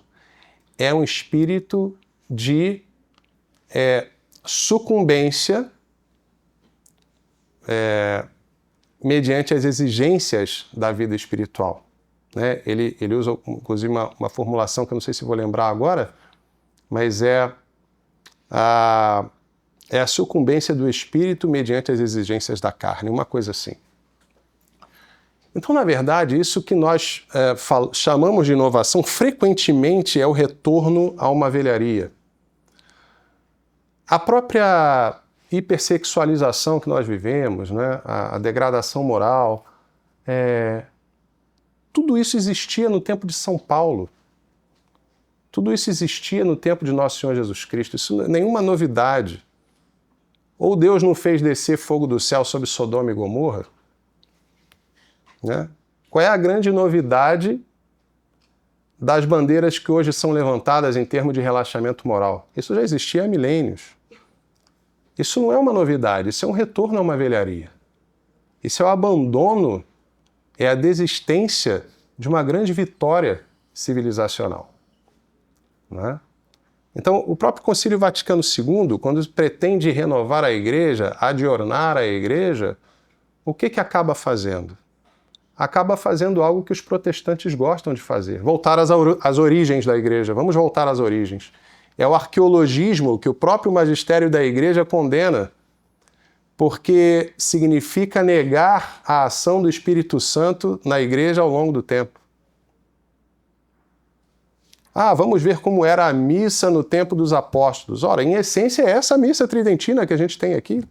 É um espírito de sucumbência mediante as exigências da vida espiritual. Né? Ele usa, inclusive, uma formulação que eu não sei se vou lembrar agora, mas é a sucumbência do espírito mediante as exigências da carne, uma coisa assim. Então, na verdade, isso que nós chamamos de inovação, frequentemente é o retorno a uma velharia. A própria hipersexualização que nós vivemos, né? A degradação moral, tudo isso existia no tempo de São Paulo. Tudo isso existia no tempo de Nosso Senhor Jesus Cristo. Isso não é nenhuma novidade. Ou Deus não fez descer fogo do céu sobre Sodoma e Gomorra? Né? Qual é a grande novidade das bandeiras que hoje são levantadas em termos de relaxamento moral? Isso já existia há milênios. Isso não é uma novidade, isso é um retorno a uma velharia. Isso é o abandono, é a desistência de uma grande vitória civilizacional. Né? Então, o próprio Concílio Vaticano II, quando pretende renovar a Igreja, adornar a Igreja, o que acaba fazendo? Acaba fazendo algo que os protestantes gostam de fazer, voltar às origens da Igreja. Vamos voltar às origens. É o arqueologismo que o próprio magistério da Igreja condena, porque significa negar a ação do Espírito Santo na Igreja ao longo do tempo. Vamos ver como era a missa no tempo dos apóstolos. Ora, em essência é essa missa tridentina que a gente tem aqui,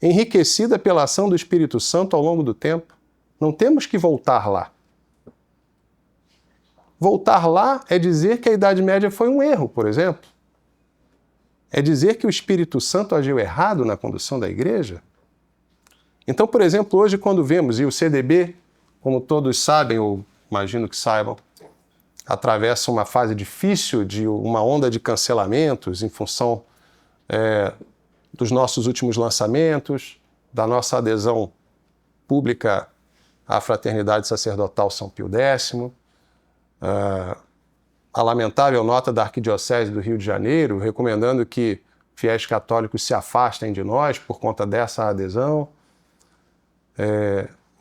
enriquecida pela ação do Espírito Santo ao longo do tempo. Não temos que voltar lá. Voltar lá é dizer que a Idade Média foi um erro, por exemplo. É dizer que o Espírito Santo agiu errado na condução da Igreja. Então, por exemplo, hoje quando vemos, e o CDB, como todos sabem, ou imagino que saibam, atravessa uma fase difícil de uma onda de cancelamentos em função dos nossos últimos lançamentos, da nossa adesão pública à Fraternidade Sacerdotal São Pio X, a lamentável nota da Arquidiocese do Rio de Janeiro, recomendando que fiéis católicos se afastem de nós por conta dessa adesão.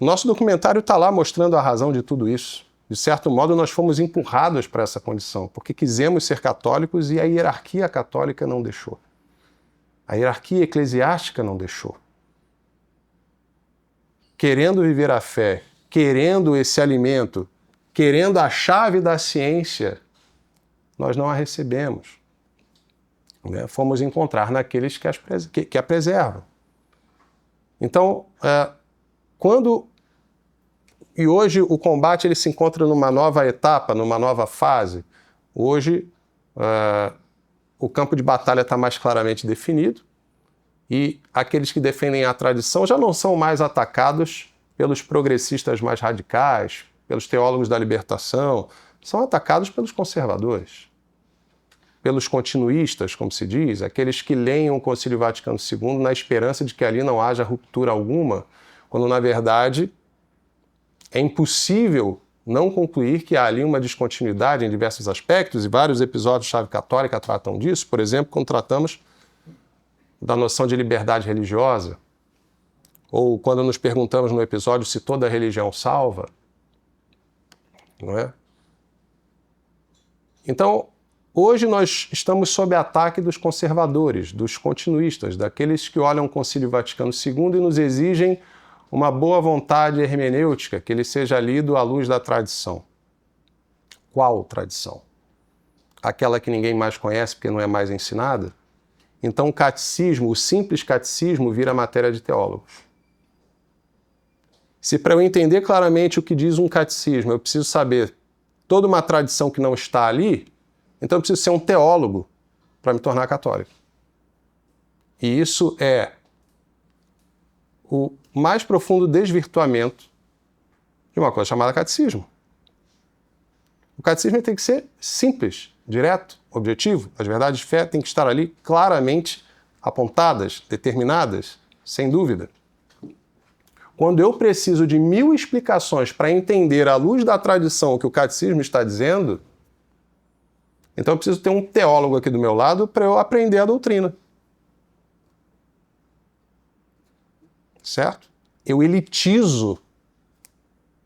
Nosso documentário está lá mostrando a razão de tudo isso. De certo modo, nós fomos empurrados para essa condição, porque quisemos ser católicos e a hierarquia católica não deixou. A hierarquia eclesiástica não deixou. Querendo viver a fé, querendo esse alimento, querendo a chave da ciência, nós não a recebemos. Fomos encontrar naqueles que a preservam. Então, quando E hoje o combate ele se encontra numa nova etapa, numa nova fase. Hoje o campo de batalha está mais claramente definido e aqueles que defendem a tradição já não são mais atacados pelos progressistas mais radicais, pelos teólogos da libertação, são atacados pelos conservadores, pelos continuistas, como se diz, aqueles que leem o Concílio Vaticano II na esperança de que ali não haja ruptura alguma, quando na verdade é impossível não concluir que há ali uma descontinuidade em diversos aspectos, e vários episódios-chave católica tratam disso, por exemplo, quando tratamos da noção de liberdade religiosa, ou quando nos perguntamos no episódio se toda religião salva, não é? Então, hoje nós estamos sob ataque dos conservadores, dos continuistas, daqueles que olham o Concílio Vaticano II e nos exigem uma boa vontade hermenêutica, que ele seja lido à luz da tradição. Qual tradição? Aquela que ninguém mais conhece porque não é mais ensinada? Então o catecismo, o simples catecismo, vira matéria de teólogos. Se para eu entender claramente o que diz um catecismo, eu preciso saber toda uma tradição que não está ali, então eu preciso ser um teólogo para me tornar católico. E isso é o mais profundo desvirtuamento de uma coisa chamada catecismo. O catecismo tem que ser simples, direto, objetivo. As verdades de fé têm que estar ali claramente apontadas, determinadas, sem dúvida. Quando eu preciso de 1000 explicações para entender à luz da tradição o que o catecismo está dizendo, então eu preciso ter um teólogo aqui do meu lado para eu aprender a doutrina. Certo? Eu elitizo,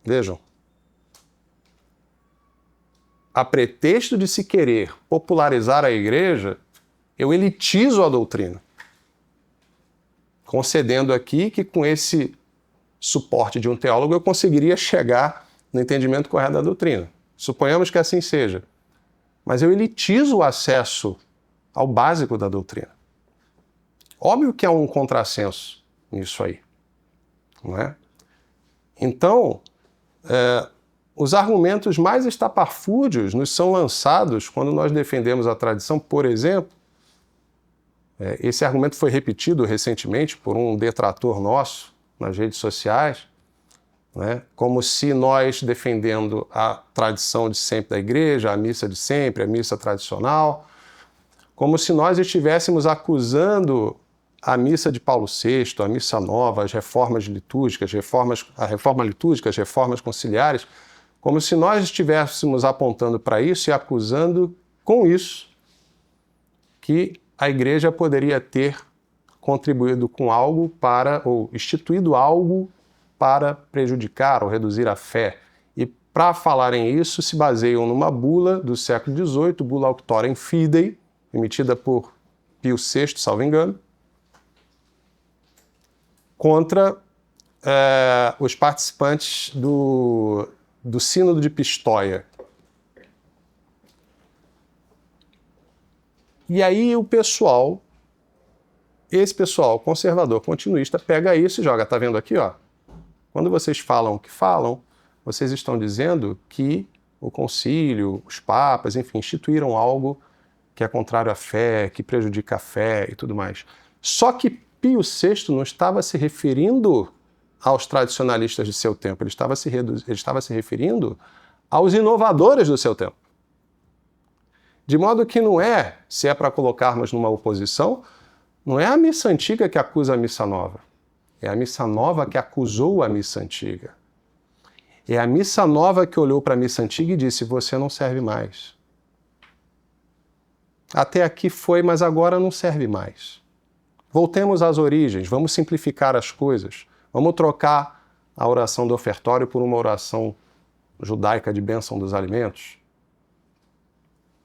vejam, a pretexto de se querer popularizar a igreja, eu elitizo a doutrina, concedendo aqui que com esse suporte de um teólogo eu conseguiria chegar no entendimento correto da doutrina. Suponhamos que assim seja. Mas eu elitizo o acesso ao básico da doutrina. Óbvio que há um contrassenso nisso aí. Não é? Então, os argumentos mais estapafúrdios nos são lançados quando nós defendemos a tradição. Por exemplo, esse argumento foi repetido recentemente por um detrator nosso nas redes sociais, né? Como se nós, defendendo a tradição de sempre da igreja, a missa de sempre, a missa tradicional, como se nós estivéssemos acusando a missa de Paulo VI, a missa nova, as reformas litúrgicas, a reforma litúrgica, as reformas conciliares, como se nós estivéssemos apontando para isso e acusando com isso que a igreja poderia ter contribuído com algo para, ou instituído algo para prejudicar ou reduzir a fé. E para falarem isso se baseiam numa bula do século XVIII, bula Auctorem Fidei, emitida por Pio VI, salvo engano, contra os participantes do Sínodo de Pistoia. E aí esse pessoal conservador, continuista, pega isso e joga. Tá vendo aqui, ó? Quando vocês falam o que falam, vocês estão dizendo que o concílio, os papas, enfim, instituíram algo que é contrário à fé, que prejudica a fé e tudo mais. Só que Pio VI não estava se referindo aos tradicionalistas de seu tempo, ele estava se referindo aos inovadores do seu tempo. De modo que não é, se é para colocarmos numa oposição, não é a missa antiga que acusa a missa nova. É a missa nova que acusou a missa antiga. É a missa nova que olhou para a missa antiga e disse: você não serve mais. Até aqui foi, mas agora não serve mais. Voltemos às origens, vamos simplificar as coisas. Vamos trocar a oração do ofertório por uma oração judaica de bênção dos alimentos.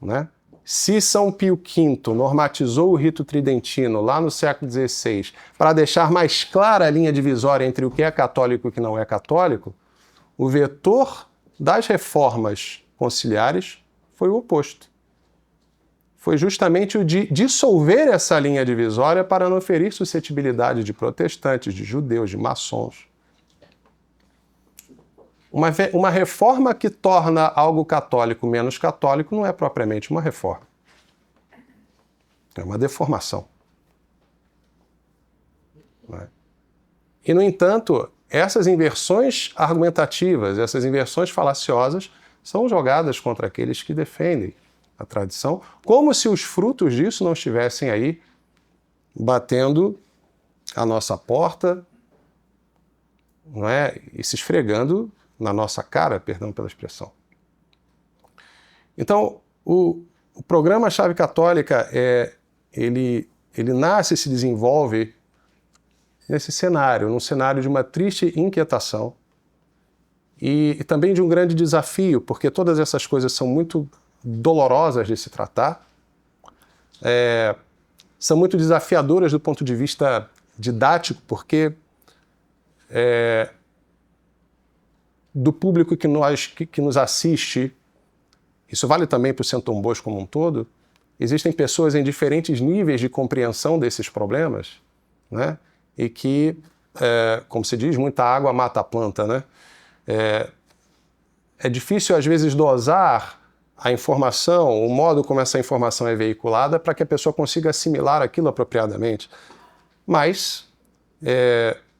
Né? Se São Pio V normatizou o rito tridentino lá no século XVI para deixar mais clara a linha divisória entre o que é católico e o que não é católico, o vetor das reformas conciliares foi o oposto. Foi justamente o de dissolver essa linha divisória para não ferir suscetibilidade de protestantes, de judeus, de maçons. Uma reforma que torna algo católico menos católico não é propriamente uma reforma. É uma deformação. Não é? E, no entanto, essas inversões argumentativas, essas inversões falaciosas, são jogadas contra aqueles que defendem a tradição, como se os frutos disso não estivessem aí batendo a nossa porta, não é? E se esfregando na nossa cara, perdão pela expressão. Então, o programa Chave Católica, ele nasce e se desenvolve nesse cenário, num cenário de uma triste inquietação e também de um grande desafio, porque todas essas coisas são muito dolorosas de se tratar, são muito desafiadoras do ponto de vista didático, porque do público que nos assiste, isso vale também para o Centro Dom Bosco como um todo, existem pessoas em diferentes níveis de compreensão desses problemas, né? E que, como se diz, muita água mata a planta, né? É difícil, às vezes, dosar a informação, o modo como essa informação é veiculada para que a pessoa consiga assimilar aquilo apropriadamente. Mas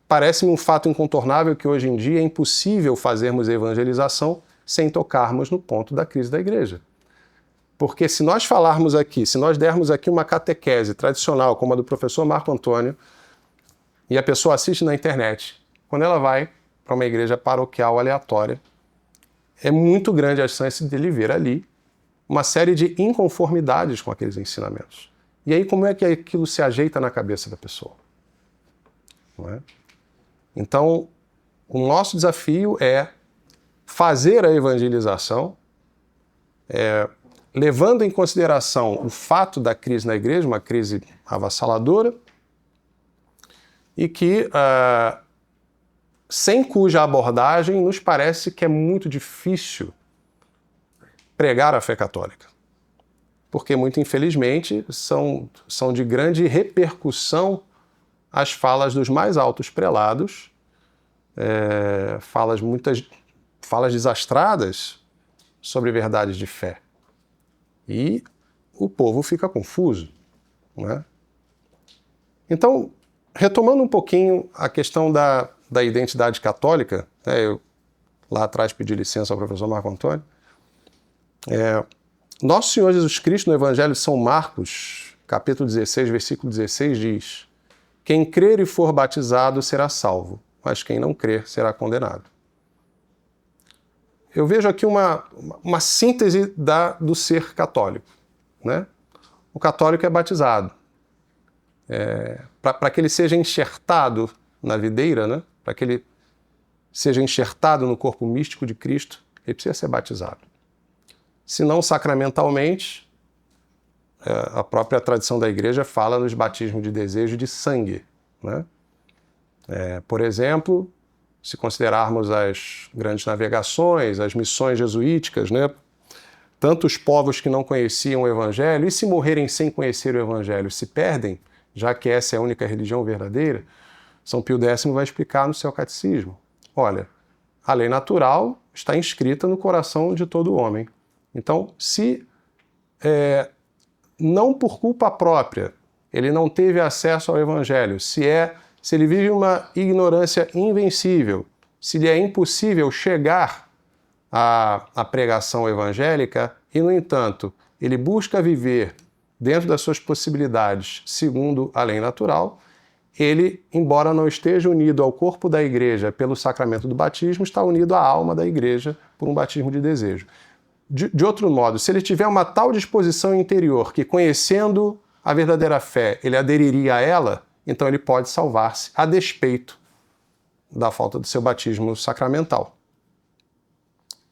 parece-me um fato incontornável que hoje em dia é impossível fazermos evangelização sem tocarmos no ponto da crise da igreja. Porque se nós falarmos aqui, se nós dermos aqui uma catequese tradicional, como a do professor Marco Antônio, e a pessoa assiste na internet, quando ela vai para uma igreja paroquial aleatória, é muito grande a chance de ele ver ali uma série de inconformidades com aqueles ensinamentos. E aí como é que aquilo se ajeita na cabeça da pessoa? Não é? Então, o nosso desafio é fazer a evangelização, levando em consideração o fato da crise na igreja, uma crise avassaladora, e que, sem cuja abordagem, nos parece que é muito difícil pregar a fé católica. Porque, muito infelizmente, são de grande repercussão as falas dos mais altos prelados, falas desastradas sobre verdades de fé. E o povo fica confuso, não é? Então, retomando um pouquinho a questão da identidade católica, né, eu lá atrás pedi licença ao professor Marco Antônio, Nosso Senhor Jesus Cristo, no Evangelho de São Marcos, capítulo 16, versículo 16, diz: quem crer e for batizado será salvo, mas quem não crer será condenado. Eu vejo aqui uma síntese do ser católico, né? O católico é batizado. Para que ele seja enxertado na videira, né? Para que ele seja enxertado no corpo místico de Cristo, ele precisa ser batizado. Se não sacramentalmente, a própria tradição da igreja fala nos batismos de desejo de sangue, né? Por exemplo, se considerarmos as grandes navegações, as missões jesuíticas, né? Tantos povos que não conheciam o Evangelho, e se morrerem sem conhecer o Evangelho, se perdem, já que essa é a única religião verdadeira, São Pio X vai explicar no seu catecismo. Olha, a lei natural está inscrita no coração de todo homem. Então, se não por culpa própria ele não teve acesso ao Evangelho, se ele vive uma ignorância invencível, se lhe é impossível chegar à pregação evangélica e, no entanto, ele busca viver dentro das suas possibilidades segundo a lei natural, ele, embora não esteja unido ao corpo da igreja pelo sacramento do batismo, está unido à alma da igreja por um batismo de desejo. De outro modo, se ele tiver uma tal disposição interior que, conhecendo a verdadeira fé, ele aderiria a ela, então ele pode salvar-se a despeito da falta do seu batismo sacramental.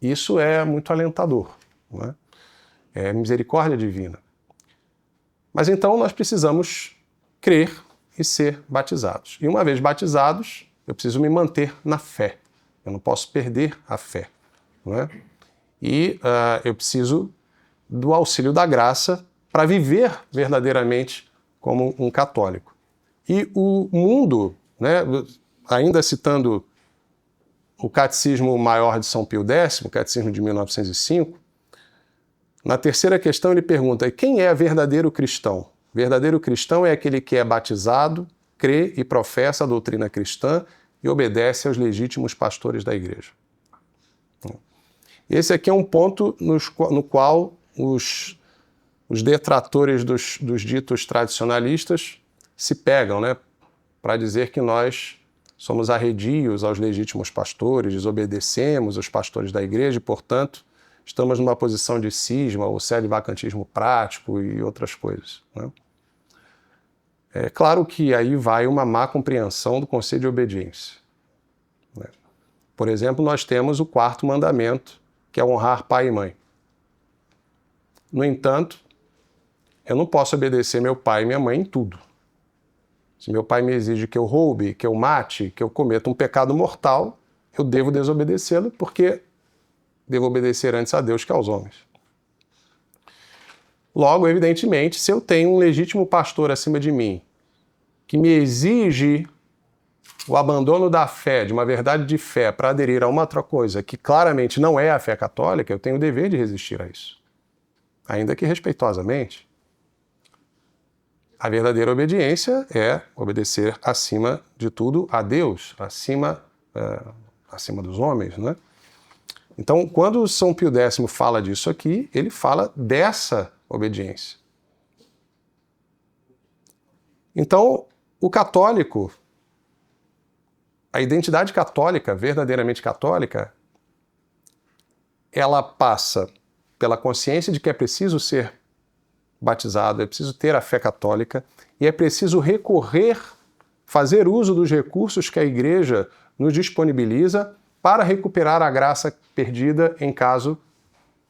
Isso é muito alentador, não é? É misericórdia divina. Mas então nós precisamos crer e ser batizados. E uma vez batizados, eu preciso me manter na fé. Eu não posso perder a fé, não é? E eu preciso do auxílio da graça para viver verdadeiramente como um católico. E o mundo, né, ainda citando o Catecismo Maior de São Pio X, o Catecismo de 1905, na terceira questão ele pergunta: quem é verdadeiro cristão? Verdadeiro cristão é aquele que é batizado, crê e professa a doutrina cristã e obedece aos legítimos pastores da igreja. Esse aqui é um ponto no qual os detratores dos ditos tradicionalistas se pegam, né, para dizer que nós somos arredios aos legítimos pastores, desobedecemos os pastores da igreja e, portanto, estamos numa posição de cisma ou celibacantismo prático e outras coisas, né? É claro que aí vai uma má compreensão do conceito de obediência, né? Por exemplo, nós temos o 4º mandamento, que é honrar pai e mãe. No entanto, eu não posso obedecer meu pai e minha mãe em tudo. Se meu pai me exige que eu roube, que eu mate, que eu cometa um pecado mortal, eu devo desobedecê-lo, porque devo obedecer antes a Deus que aos homens. Logo, evidentemente, se eu tenho um legítimo pastor acima de mim, que me exige o abandono da fé, de uma verdade de fé, para aderir a uma outra coisa que claramente não é a fé católica, eu tenho o dever de resistir a isso. Ainda que respeitosamente. A verdadeira obediência é obedecer acima de tudo a Deus, acima dos homens, né? Então, quando São Pio X fala disso aqui, ele fala dessa obediência. Então, o católico, a identidade católica, verdadeiramente católica, ela passa pela consciência de que é preciso ser batizado, é preciso ter a fé católica e é preciso recorrer, fazer uso dos recursos que a Igreja nos disponibiliza para recuperar a graça perdida em caso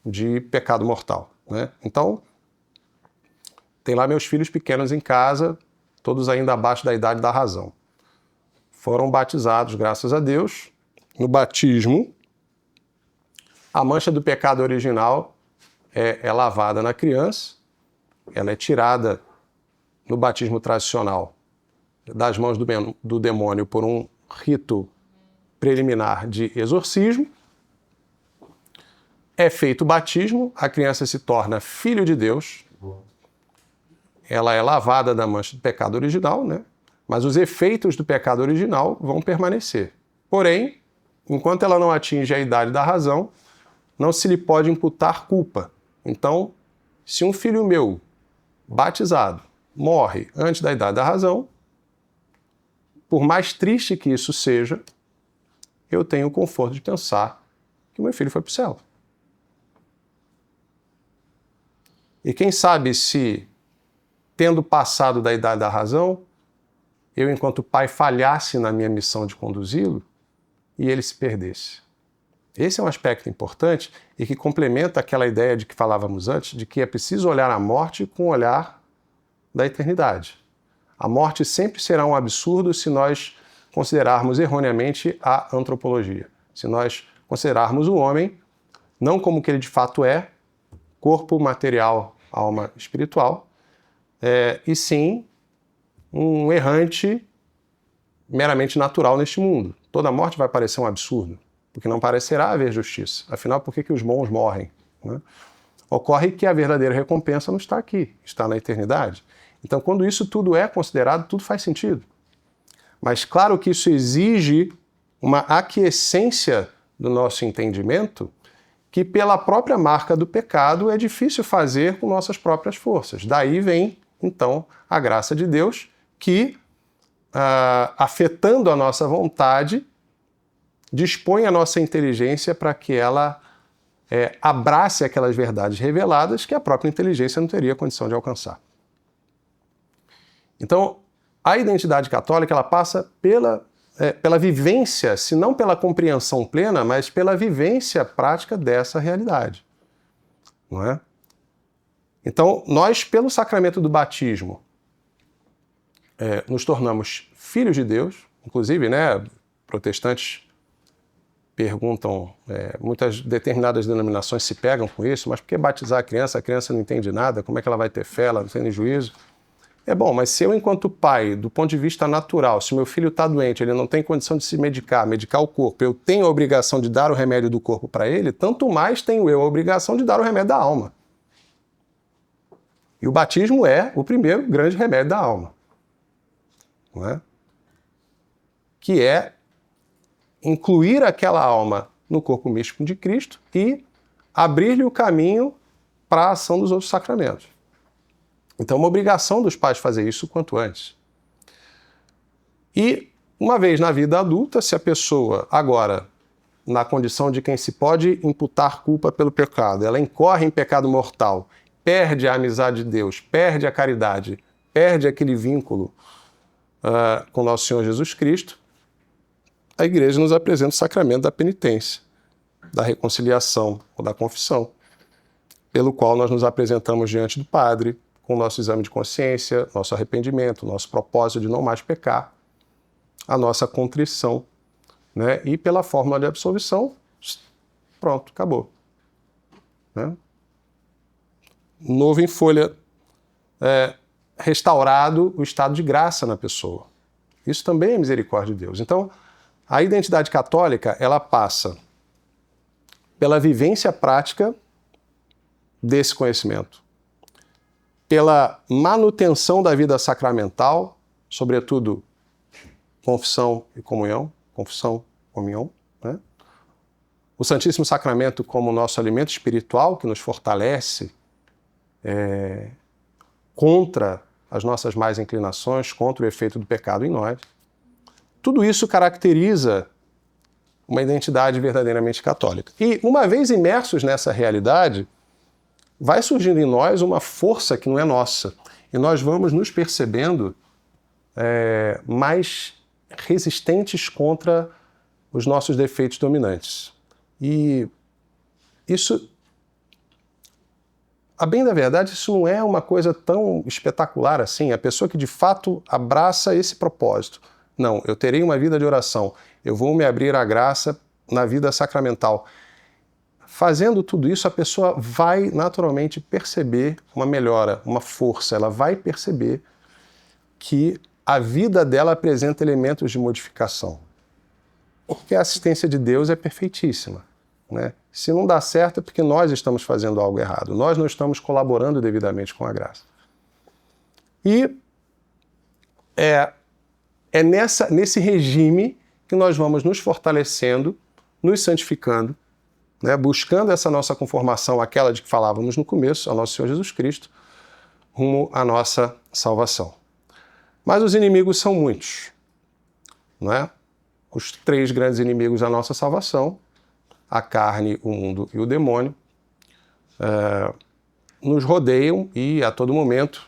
de pecado mortal, né? Então, tem lá meus filhos pequenos em casa, todos ainda abaixo da idade da razão. Foram batizados, graças a Deus. No batismo, a mancha do pecado original é lavada na criança, ela é tirada no batismo tradicional das mãos do demônio por um rito preliminar de exorcismo. É feito o batismo, a criança se torna filho de Deus, ela é lavada da mancha do pecado original, né? Mas os efeitos do pecado original vão permanecer. Porém, enquanto ela não atinge a idade da razão, não se lhe pode imputar culpa. Então, se um filho meu, batizado, morre antes da idade da razão, por mais triste que isso seja, eu tenho o conforto de pensar que o meu filho foi para o céu. E quem sabe se, tendo passado da idade da razão, eu, enquanto pai, falhasse na minha missão de conduzi-lo e ele se perdesse. Esse é um aspecto importante e que complementa aquela ideia de que falávamos antes, de que é preciso olhar a morte com o olhar da eternidade. A morte sempre será um absurdo se nós considerarmos erroneamente a antropologia. Se nós considerarmos o homem não como que ele de fato é, corpo material, alma espiritual, e sim um errante meramente natural neste mundo. Toda morte vai parecer um absurdo, porque não parecerá haver justiça. Afinal, por que os bons morrem, né? Ocorre que a verdadeira recompensa não está aqui, está na eternidade. Então, quando isso tudo é considerado, tudo faz sentido. Mas claro que isso exige uma aquiescência do nosso entendimento que, pela própria marca do pecado, é difícil fazer com nossas próprias forças. Daí vem, então, a graça de Deus que, afetando a nossa vontade, dispõe a nossa inteligência para que ela abrace aquelas verdades reveladas que a própria inteligência não teria condição de alcançar. Então, a identidade católica ela passa pela vivência, se não pela compreensão plena, mas pela vivência prática dessa realidade, não é? Então, nós, pelo sacramento do batismo, nos tornamos filhos de Deus. Inclusive, né, protestantes perguntam, muitas determinadas denominações se pegam com isso, mas por que batizar a criança? A criança não entende nada, como é que ela vai ter fé, ela não tem nem juízo? Bom, mas se eu, enquanto pai, do ponto de vista natural, se meu filho está doente, ele não tem condição de se medicar o corpo, eu tenho a obrigação de dar o remédio do corpo para ele, tanto mais tenho eu a obrigação de dar o remédio da alma. E o batismo é o primeiro grande remédio da alma. Não é? Que é incluir aquela alma no corpo místico de Cristo e abrir-lhe o caminho para a ação dos outros sacramentos. Então, é uma obrigação dos pais fazer isso quanto antes. E, uma vez na vida adulta, se a pessoa, agora, na condição de quem se pode imputar culpa pelo pecado, ela incorre em pecado mortal, perde a amizade de Deus, perde a caridade, perde aquele vínculo com nosso Senhor Jesus Cristo, a Igreja nos apresenta o sacramento da penitência, da reconciliação ou da confissão, pelo qual nós nos apresentamos diante do Padre, com o nosso exame de consciência, nosso arrependimento, nosso propósito de não mais pecar, a nossa contrição, né? E pela fórmula de absolvição, pronto, acabou. Né? Novo em folha, restaurado o estado de graça na pessoa. Isso também é misericórdia de Deus. Então, a identidade católica, ela passa pela vivência prática desse conhecimento, pela manutenção da vida sacramental, sobretudo confissão e comunhão, né? O Santíssimo Sacramento como nosso alimento espiritual, que nos fortalece contra as nossas más inclinações, contra o efeito do pecado em nós. Tudo isso caracteriza uma identidade verdadeiramente católica. E, uma vez imersos nessa realidade, vai surgindo em nós uma força que não é nossa. E nós vamos nos percebendo mais resistentes contra os nossos defeitos dominantes. E isso, a bem da verdade, isso não é uma coisa tão espetacular assim. A pessoa que de fato abraça esse propósito. Não, eu terei uma vida de oração. Eu vou me abrir à graça na vida sacramental. Fazendo tudo isso, a pessoa vai naturalmente perceber uma melhora, uma força. Ela vai perceber que a vida dela apresenta elementos de modificação. Porque a assistência de Deus é perfeitíssima. Né? Se não dá certo é porque nós estamos fazendo algo errado. Nós não estamos colaborando devidamente com a graça. E é nesse regime que nós vamos nos fortalecendo, nos santificando, né, buscando essa nossa conformação, aquela de que falávamos no começo, ao nosso Senhor Jesus Cristo, rumo à nossa salvação. Mas os inimigos são muitos. Não é? Os 3 grandes inimigos da nossa salvação, a carne, o mundo e o demônio, nos rodeiam e, a todo momento,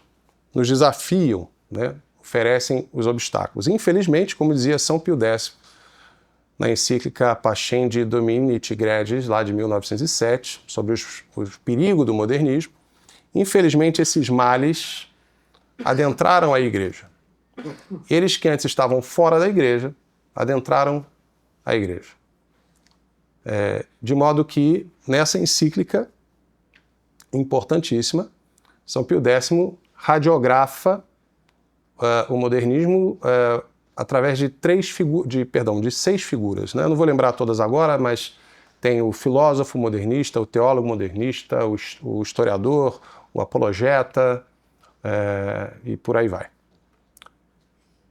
nos desafiam, né, oferecem os obstáculos. Infelizmente, como dizia São Pio X, na encíclica Pascendi Domini Tigredis, lá de 1907, sobre o perigo do modernismo, infelizmente esses males adentraram a Igreja. Eles que antes estavam fora da Igreja, adentraram a Igreja. De modo que, nessa encíclica importantíssima, São Pio X radiografa o modernismo através de 6 figuras. Né? Eu não vou lembrar todas agora, mas tem o filósofo modernista, o teólogo modernista, o historiador, o apologeta, e por aí vai.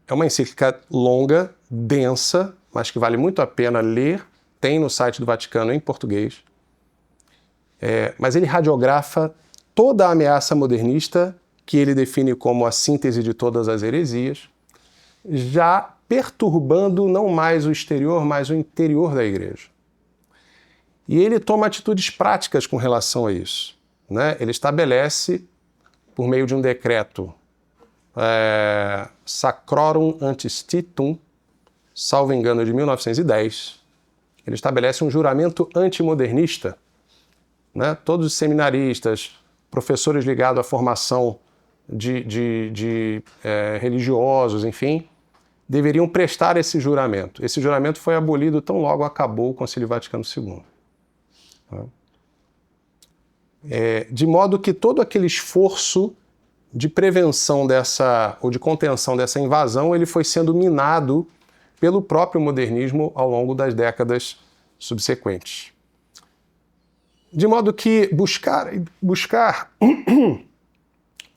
É uma encíclica longa, densa, mas que vale muito a pena ler. Tem no site do Vaticano em português. Mas ele radiografa toda a ameaça modernista, que ele define como a síntese de todas as heresias, já perturbando não mais o exterior, mas o interior da Igreja. E ele toma atitudes práticas com relação a isso. Né? Ele estabelece, por meio de um decreto, Sacrorum Antistitum, salvo engano, de 1910, ele estabelece um juramento antimodernista. Né? Todos os seminaristas, professores ligados à formação de religiosos, enfim, deveriam prestar esse juramento. Esse juramento foi abolido tão logo acabou o Concílio Vaticano II. De modo que todo aquele esforço de prevenção ou de contenção dessa invasão, ele foi sendo minado pelo próprio modernismo ao longo das décadas subsequentes. De modo que buscar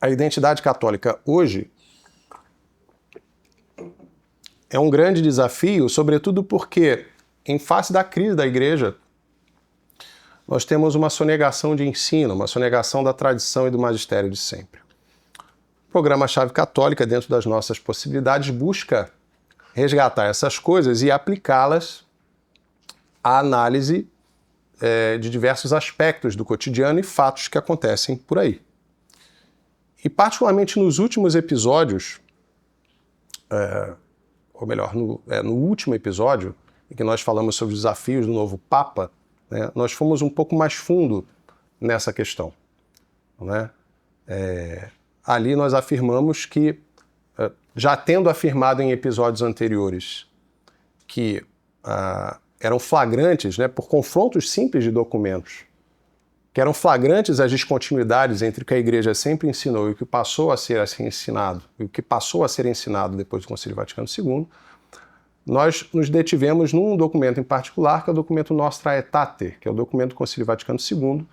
a identidade católica hoje é um grande desafio, sobretudo porque, em face da crise da Igreja, nós temos uma sonegação de ensino, uma sonegação da tradição e do magistério de sempre. O programa Chave Católica, dentro das nossas possibilidades, busca resgatar essas coisas e aplicá-las à análise de diversos aspectos do cotidiano e fatos que acontecem por aí. E particularmente nos últimos episódios, ou melhor, no último episódio, em que nós falamos sobre os desafios do novo Papa, né, nós fomos um pouco mais fundo nessa questão. Né? Ali nós afirmamos que, já tendo afirmado em episódios anteriores que eram flagrantes, né, por confrontos simples de documentos, que eram flagrantes as descontinuidades entre o que a Igreja sempre ensinou e o que passou a ser ensinado, e o que passou a ser ensinado depois do Concílio Vaticano II, nós nos detivemos num documento em particular, que é o documento Nostra Aetate, que é o documento do Concílio Vaticano II,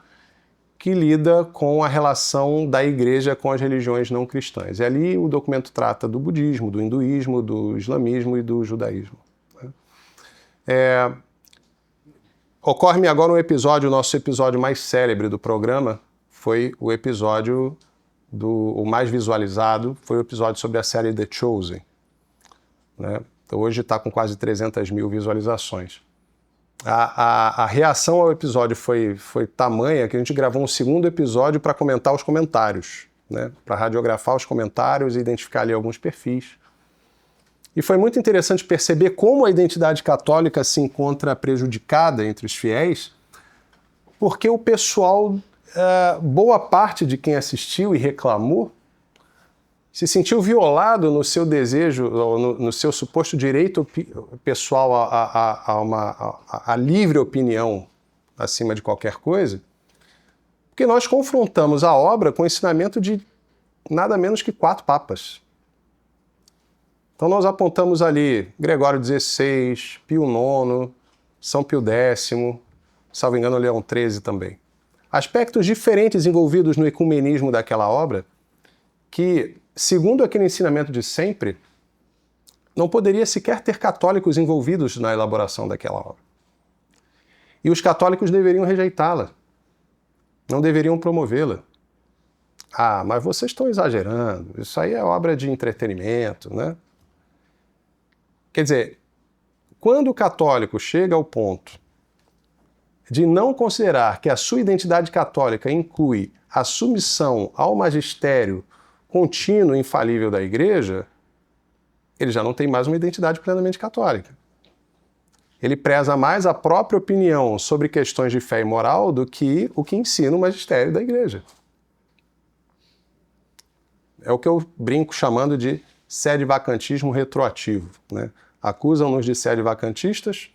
que lida com a relação da Igreja com as religiões não cristãs. E ali o documento trata do budismo, do hinduísmo, do islamismo e do judaísmo. Ocorre-me agora um episódio, o nosso episódio mais célebre do programa foi o episódio o mais visualizado, foi o episódio sobre a série The Chosen. Né? Hoje está com quase 300 mil visualizações. A reação ao episódio foi tamanha que a gente gravou um segundo episódio para comentar os comentários, né? Para radiografar os comentários e identificar ali alguns perfis. E foi muito interessante perceber como a identidade católica se encontra prejudicada entre os fiéis, porque o pessoal, boa parte de quem assistiu e reclamou, se sentiu violado no seu desejo, no seu suposto direito pessoal a livre opinião acima de qualquer coisa, porque nós confrontamos a obra com o ensinamento de nada menos que 4 papas. Então nós apontamos ali Gregório XVI, Pio IX, São Pio X, salvo engano Leão XIII também. Aspectos diferentes envolvidos no ecumenismo daquela obra que, segundo aquele ensinamento de sempre, não poderia sequer ter católicos envolvidos na elaboração daquela obra. E os católicos deveriam rejeitá-la, não deveriam promovê-la. Ah, mas vocês estão exagerando, isso aí é obra de entretenimento, né? Quer dizer, quando o católico chega ao ponto de não considerar que a sua identidade católica inclui a submissão ao magistério contínuo e infalível da Igreja, ele já não tem mais uma identidade plenamente católica. Ele preza mais a própria opinião sobre questões de fé e moral do que o que ensina o magistério da Igreja. É o que eu brinco chamando de sede-vacantismo retroativo, né? Acusam-nos de sede-vacantistas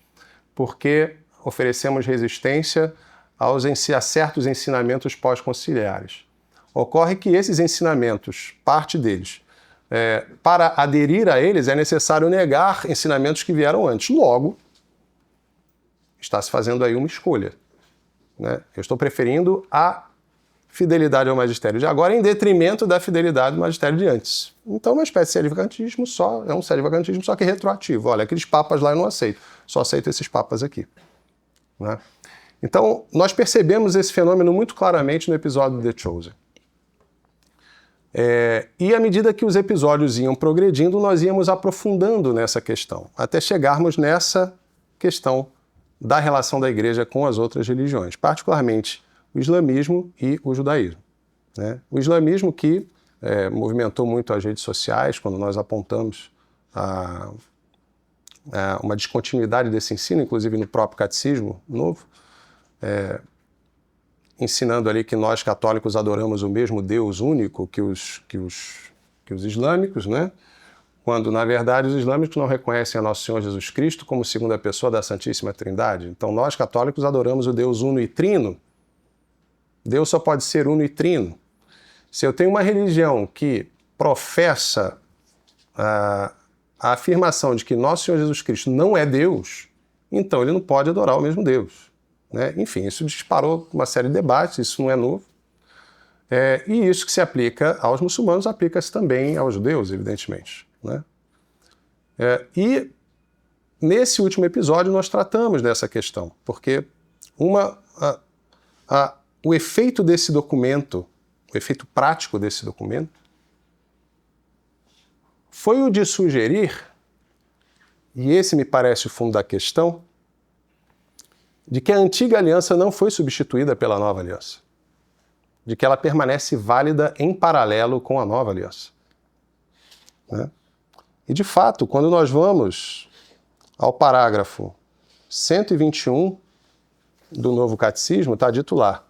porque oferecemos resistência a certos ensinamentos pós-conciliares. Ocorre que esses ensinamentos, parte deles, para aderir a eles é necessário negar ensinamentos que vieram antes. Logo, está se fazendo aí uma escolha, né? Eu estou preferindo a fidelidade ao magistério de agora em detrimento da fidelidade do magistério de antes. Então, uma espécie de sede-vacantismo é um sede-vacantismo só que retroativo. Olha, aqueles papas lá eu não aceito, só aceito esses papas aqui. Né? Então, nós percebemos esse fenômeno muito claramente no episódio The Chosen. E à medida que os episódios iam progredindo, nós íamos aprofundando nessa questão, até chegarmos nessa questão da relação da Igreja com as outras religiões, particularmente o islamismo e o judaísmo. Né? O islamismo que movimentou muito as redes sociais, quando nós apontamos uma descontinuidade desse ensino, inclusive no próprio catecismo novo, ensinando ali que nós católicos adoramos o mesmo Deus único que os islâmicos, né? Quando, na verdade, os islâmicos não reconhecem a Nosso Senhor Jesus Cristo como segunda pessoa da Santíssima Trindade. Então, nós católicos adoramos o Deus uno e trino. Deus só pode ser uno e trino. Se eu tenho uma religião que professa a afirmação de que nosso Senhor Jesus Cristo não é Deus, então ele não pode adorar o mesmo Deus, né? Enfim, isso disparou uma série de debates, isso não é novo. E isso que se aplica aos muçulmanos, aplica-se também aos judeus, evidentemente, né? E nesse último episódio nós tratamos dessa questão, porque o efeito desse documento, o efeito prático desse documento, foi o de sugerir, e esse me parece o fundo da questão, de que a antiga aliança não foi substituída pela nova aliança, de que ela permanece válida em paralelo com a nova aliança, né? E de fato, quando nós vamos ao parágrafo 121 do Novo Catecismo, está dito lá: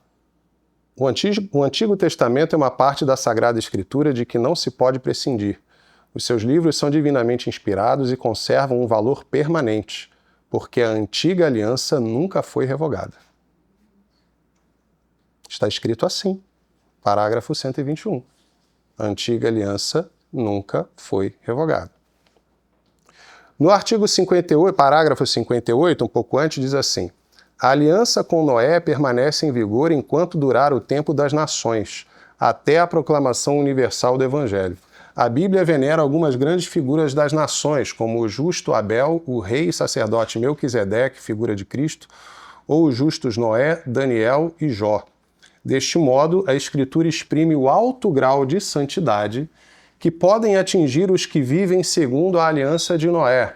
o Antigo Testamento é uma parte da Sagrada Escritura de que não se pode prescindir. Os seus livros são divinamente inspirados e conservam um valor permanente, porque a antiga aliança nunca foi revogada. Está escrito assim, parágrafo 121. A antiga aliança nunca foi revogada. No artigo 58, parágrafo 58, um pouco antes, diz assim: a aliança com Noé permanece em vigor enquanto durar o tempo das nações, até a proclamação universal do Evangelho. A Bíblia venera algumas grandes figuras das nações, como o justo Abel, o rei e sacerdote Melquisedeque, figura de Cristo, ou os justos Noé, Daniel e Jó. Deste modo, a Escritura exprime o alto grau de santidade que podem atingir os que vivem segundo a aliança de Noé,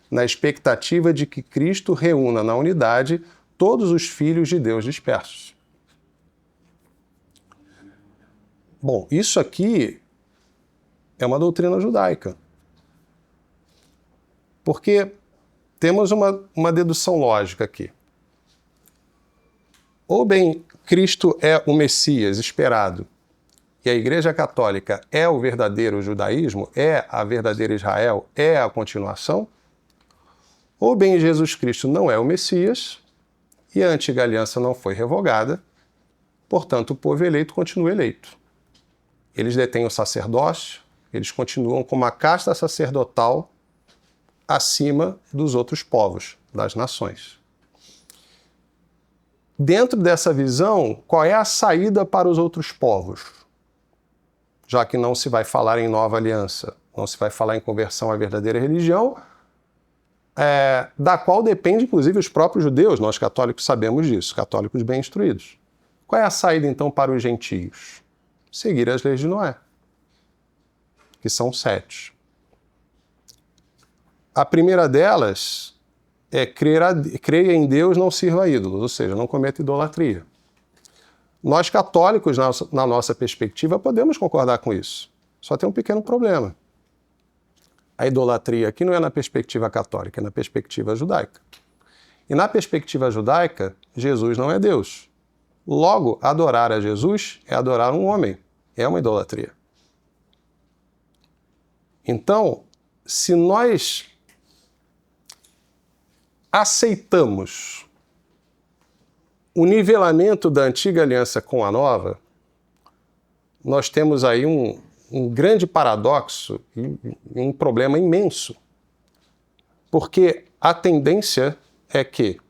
na expectativa de que Cristo reúna na unidade todos os filhos de Deus dispersos. Bom, isso aqui é uma doutrina judaica. Porque temos uma dedução lógica aqui. Ou bem, Cristo é o Messias esperado, e a Igreja Católica é o verdadeiro judaísmo, é a verdadeira Israel, é a continuação, ou bem Jesus Cristo não é o Messias, e a antiga aliança não foi revogada, portanto o povo eleito continua eleito. Eles detêm o sacerdócio, eles continuam com uma casta sacerdotal acima dos outros povos, das nações. Dentro dessa visão, qual é a saída para os outros povos? Já que não se vai falar em nova aliança, não se vai falar em conversão à verdadeira religião, da qual depende, inclusive, os próprios judeus. Nós católicos sabemos disso, católicos bem instruídos. Qual é a saída, então, para os gentios? Seguir as leis de Noé, que são 7. A primeira delas é crer em Deus, não sirva a ídolos, ou seja, não cometa idolatria. Nós católicos, na nossa perspectiva, podemos concordar com isso. Só tem um pequeno problema. A idolatria aqui não é na perspectiva católica, é na perspectiva judaica. E na perspectiva judaica, Jesus não é Deus. Logo, adorar a Jesus é adorar um homem. É uma idolatria. Então, se nós aceitamos o nivelamento da antiga aliança com a nova, nós temos aí um grande paradoxo e um problema imenso. Porque a tendência é que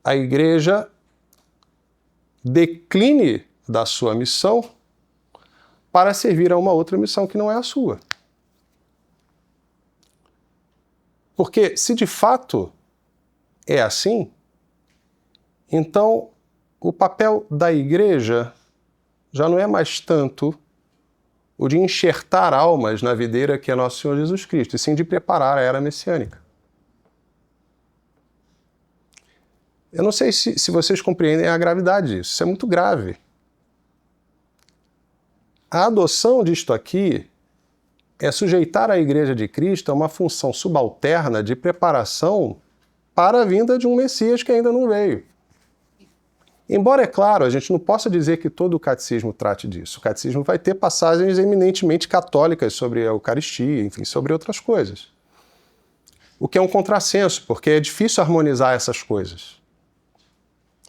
a igreja decline da sua missão para servir a uma outra missão que não é a sua. Porque se de fato é assim, então o papel da igreja já não é mais tanto o de enxertar almas na videira que é nosso Senhor Jesus Cristo, e sim de preparar a era messiânica. Eu não sei se vocês compreendem a gravidade disso. Isso é muito grave. A adoção disto aqui é sujeitar a Igreja de Cristo a uma função subalterna de preparação para a vinda de um Messias que ainda não veio. Embora, é claro, a gente não possa dizer que todo o catecismo trate disso. O catecismo vai ter passagens eminentemente católicas sobre a Eucaristia, enfim, sobre outras coisas. O que é um contrassenso, porque é difícil harmonizar essas coisas.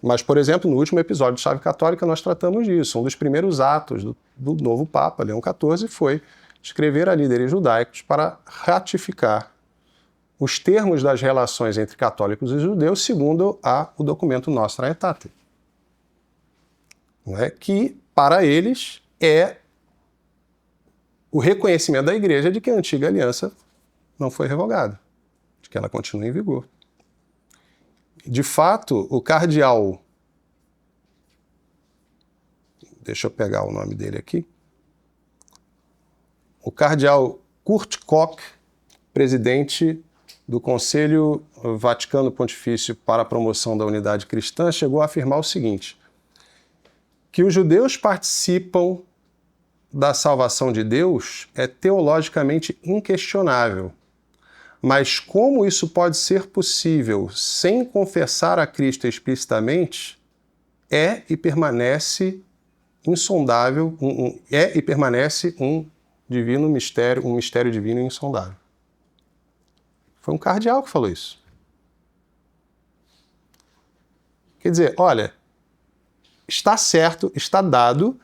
Mas, por exemplo, no último episódio de Chave Católica nós tratamos disso. Um dos primeiros atos do novo Papa, Leão XIV, foi escrever a líderes judaicos para ratificar os termos das relações entre católicos e judeus segundo o documento Nostra Aetate, né? Que, para eles, é o reconhecimento da Igreja de que a antiga aliança não foi revogada, de que ela continua em vigor. De fato, o cardeal, deixa eu pegar o nome dele aqui, o cardeal Kurt Koch, presidente do Conselho Vaticano Pontifício para a Promoção da Unidade Cristã, chegou a afirmar o seguinte, que os judeus participam da salvação de Deus é teologicamente inquestionável, mas como isso pode ser possível sem confessar a Cristo explicitamente, é e permanece insondável, é e permanece um mistério divino insondável. Foi um cardeal que falou isso. Quer dizer, olha, está certo, está dado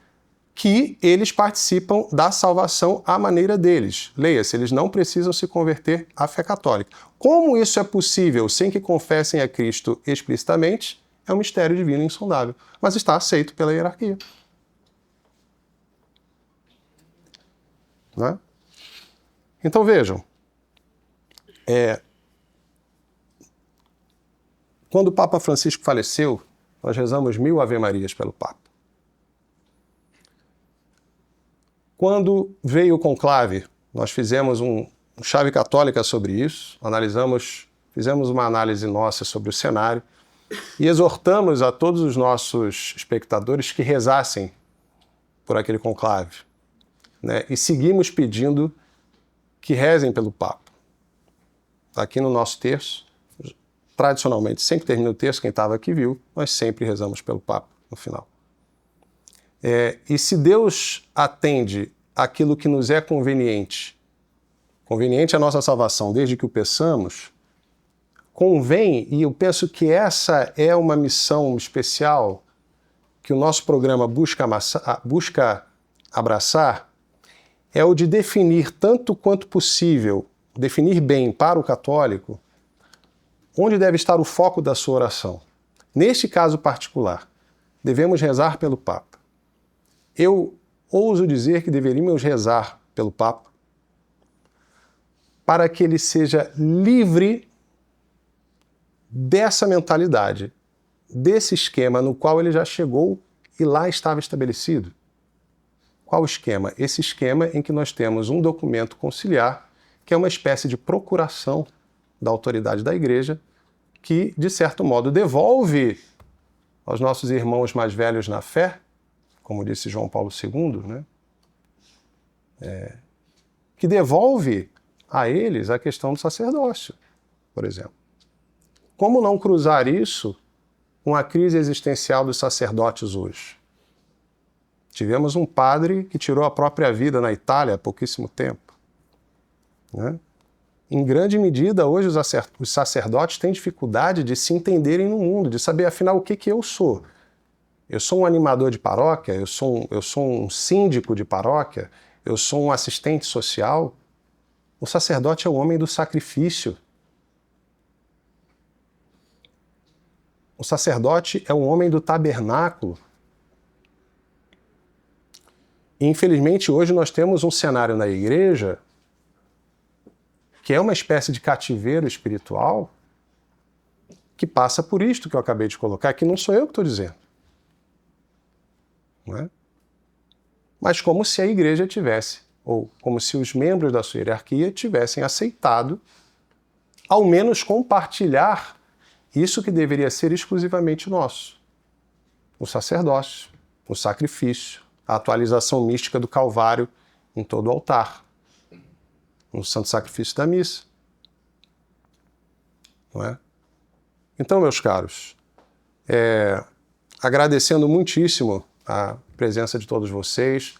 que eles participam da salvação à maneira deles. Leia-se, eles não precisam se converter à fé católica. Como isso é possível sem que confessem a Cristo explicitamente, é um mistério divino insondável, mas está aceito pela hierarquia. Né? Então vejam, quando o Papa Francisco faleceu, nós rezamos 1000 Ave-Marias pelo Papa. Quando veio o conclave, nós fizemos um chave católica sobre isso, fizemos uma análise nossa sobre o cenário e exortamos a todos os nossos espectadores que rezassem por aquele conclave, né? E seguimos pedindo que rezem pelo Papa. Aqui no nosso terço, tradicionalmente, sempre que termina o terço, quem estava aqui viu, nós sempre rezamos pelo Papa no final. E se Deus atende aquilo que nos é conveniente à nossa salvação, desde que o peçamos, convém, e eu penso que essa é uma missão especial que o nosso programa busca abraçar, é o de definir tanto quanto possível, definir bem para o católico, onde deve estar o foco da sua oração. Neste caso particular, devemos rezar pelo Papa. Eu ouso dizer que deveríamos rezar pelo Papa para que ele seja livre dessa mentalidade, desse esquema no qual ele já chegou e lá estava estabelecido. Qual esquema? Esse esquema em que nós temos um documento conciliar, que é uma espécie de procuração da autoridade da Igreja, que, de certo modo, devolve aos nossos irmãos mais velhos na fé, como disse João Paulo II, né? Que devolve a eles a questão do sacerdócio, por exemplo. Como não cruzar isso com a crise existencial dos sacerdotes hoje? Tivemos um padre que tirou a própria vida na Itália há pouquíssimo tempo, né? Em grande medida, hoje os sacerdotes têm dificuldade de se entenderem no mundo, de saber, afinal, o que eu sou. Eu sou um animador de paróquia? Eu sou um síndico de paróquia? Eu sou um assistente social? O sacerdote é o homem do sacrifício. O sacerdote é o homem do tabernáculo. E, infelizmente, hoje nós temos um cenário na Igreja que é uma espécie de cativeiro espiritual que passa por isto que eu acabei de colocar, que não sou eu que estou dizendo. Não é? Mas como se a Igreja tivesse, ou como se os membros da sua hierarquia tivessem aceitado, ao menos compartilhar isso que deveria ser exclusivamente nosso. O sacerdócio, o sacrifício, a atualização mística do Calvário em todo o altar, no santo sacrifício da missa. Não é? Então, meus caros, agradecendo muitíssimo a presença de todos vocês,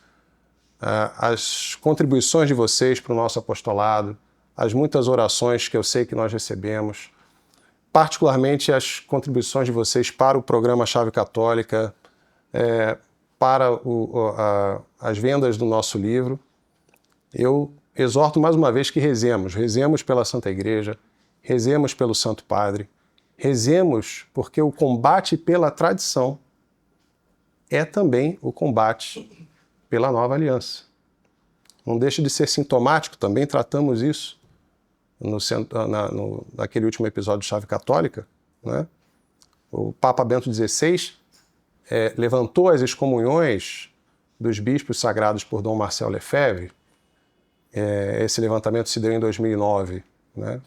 as contribuições de vocês para o nosso apostolado, as muitas orações que eu sei que nós recebemos, particularmente as contribuições de vocês para o programa Chave Católica, para as vendas do nosso livro. Eu exorto mais uma vez que rezemos pela Santa Igreja, rezemos pelo Santo Padre, rezemos porque o combate pela tradição é também o combate pela nova aliança. Não deixa de ser sintomático, também tratamos isso naquele último episódio de Chave Católica, né? O Papa Bento XVI levantou as excomunhões dos bispos sagrados por Dom Marcel Lefebvre. Esse levantamento se deu em 2009. Né?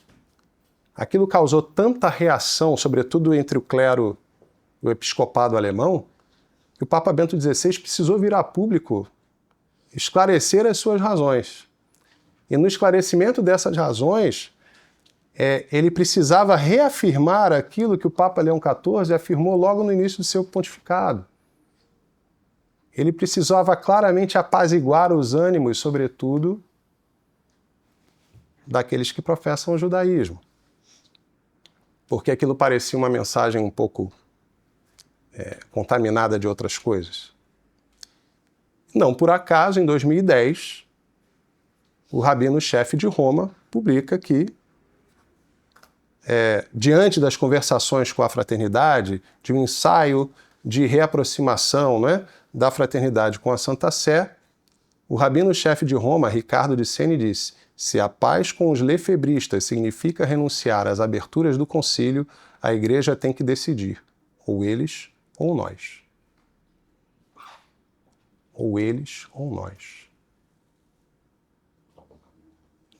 Aquilo causou tanta reação, sobretudo entre o clero e o episcopado alemão, que o Papa Bento XVI precisou vir a público esclarecer as suas razões. E no esclarecimento dessas razões, ele precisava reafirmar aquilo que o Papa Leão XIV afirmou logo no início do seu pontificado. Ele precisava claramente apaziguar os ânimos, sobretudo, daqueles que professam o judaísmo. Porque aquilo parecia uma mensagem um pouco contaminada de outras coisas. Não por acaso, em 2010, o rabino-chefe de Roma publica que, diante das conversações com a fraternidade, de um ensaio de reaproximação, né, da fraternidade com a Santa Sé, o rabino-chefe de Roma, Ricardo de Sene, disse: se a paz com os lefebristas significa renunciar às aberturas do concílio, a Igreja tem que decidir, ou eles ou nós. Ou eles ou nós.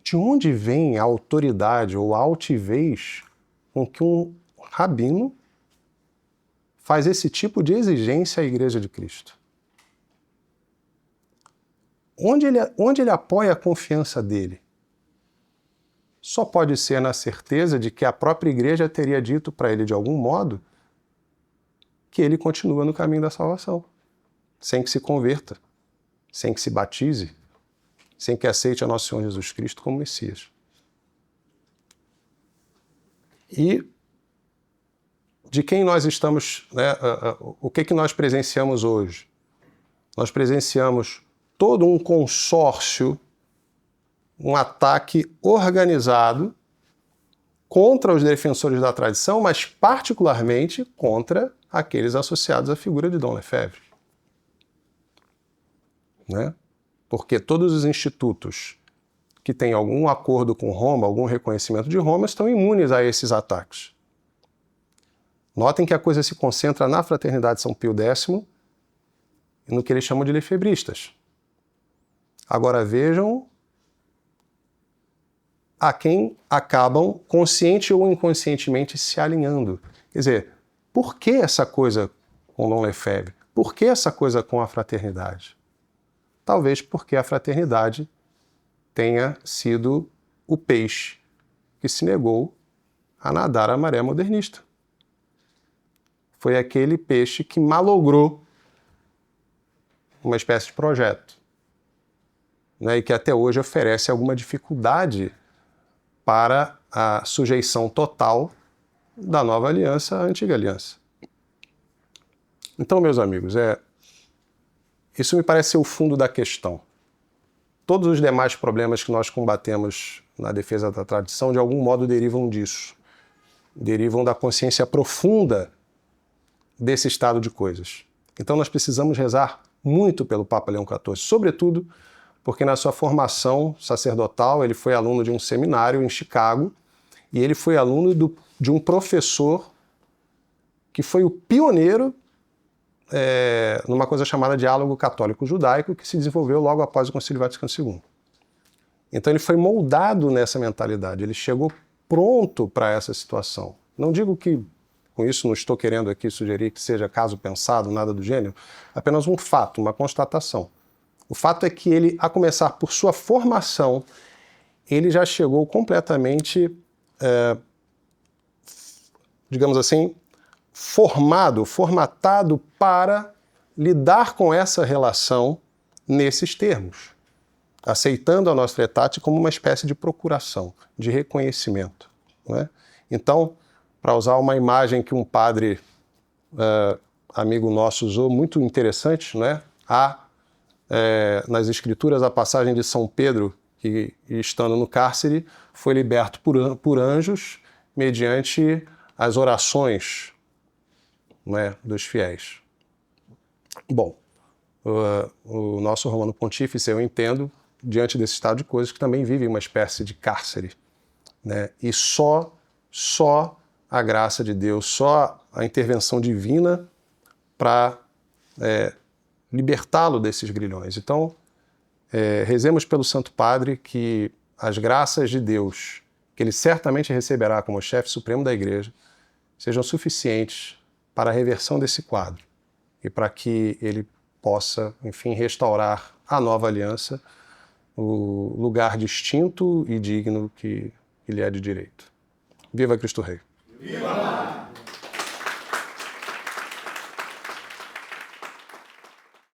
De onde vem a autoridade ou a altivez com que um rabino faz esse tipo de exigência à Igreja de Cristo? Onde ele apoia a confiança dele? Só pode ser na certeza de que a própria Igreja teria dito para ele de algum modo que ele continua no caminho da salvação, sem que se converta, sem que se batize, sem que aceite a nosso Senhor Jesus Cristo como Messias. E de quem nós estamos, o que nós presenciamos hoje? Nós presenciamos todo um consórcio, um ataque organizado contra os defensores da tradição, mas particularmente contra aqueles associados à figura de Dom Lefebvre. Né? Porque todos os institutos que têm algum acordo com Roma, algum reconhecimento de Roma, estão imunes a esses ataques. Notem que a coisa se concentra na Fraternidade São Pio X e no que eles chamam de lefebristas. Agora vejam a quem acabam consciente ou inconscientemente se alinhando. Quer dizer, por que essa coisa com Dom Lefebvre? Por que essa coisa com a fraternidade? Talvez porque a fraternidade tenha sido o peixe que se negou a nadar a maré modernista. Foi aquele peixe que malogrou uma espécie de projeto, né, e que até hoje oferece alguma dificuldade para a sujeição total da nova aliança à antiga aliança. Então, meus amigos, isso me parece ser o fundo da questão. Todos os demais problemas que nós combatemos na defesa da tradição, de algum modo, derivam disso. Derivam da consciência profunda desse estado de coisas. Então, nós precisamos rezar muito pelo Papa Leão XIV, sobretudo porque na sua formação sacerdotal ele foi aluno de um seminário em Chicago e ele foi aluno de um professor que foi o pioneiro numa coisa chamada Diálogo Católico-Judaico, que se desenvolveu logo após o Concílio Vaticano II. Então ele foi moldado nessa mentalidade, ele chegou pronto para essa situação. Não digo que, com isso, não estou querendo aqui sugerir que seja caso pensado, nada do gênero, apenas um fato, uma constatação. O fato é que ele, a começar por sua formação, ele já chegou completamente, digamos assim, formatado para lidar com essa relação nesses termos, aceitando a Nostra Aetate como uma espécie de procuração, de reconhecimento. Não é? Então, para usar uma imagem que um padre amigo nosso usou, muito interessante, né? Há nas Escrituras a passagem de São Pedro, que estando no cárcere, foi liberto por anjos mediante as orações, né, dos fiéis. Bom, o nosso Romano Pontífice, eu entendo, diante desse estado de coisas, que também vive uma espécie de cárcere, né? E só a graça de Deus, só a intervenção divina para libertá-lo desses grilhões. Então, rezemos pelo Santo Padre que as graças de Deus, que ele certamente receberá como chefe supremo da Igreja, sejam suficientes para a reversão desse quadro e para que ele possa, enfim, restaurar a nova aliança, o lugar distinto e digno que lhe é de direito. Viva Cristo Rei! Viva!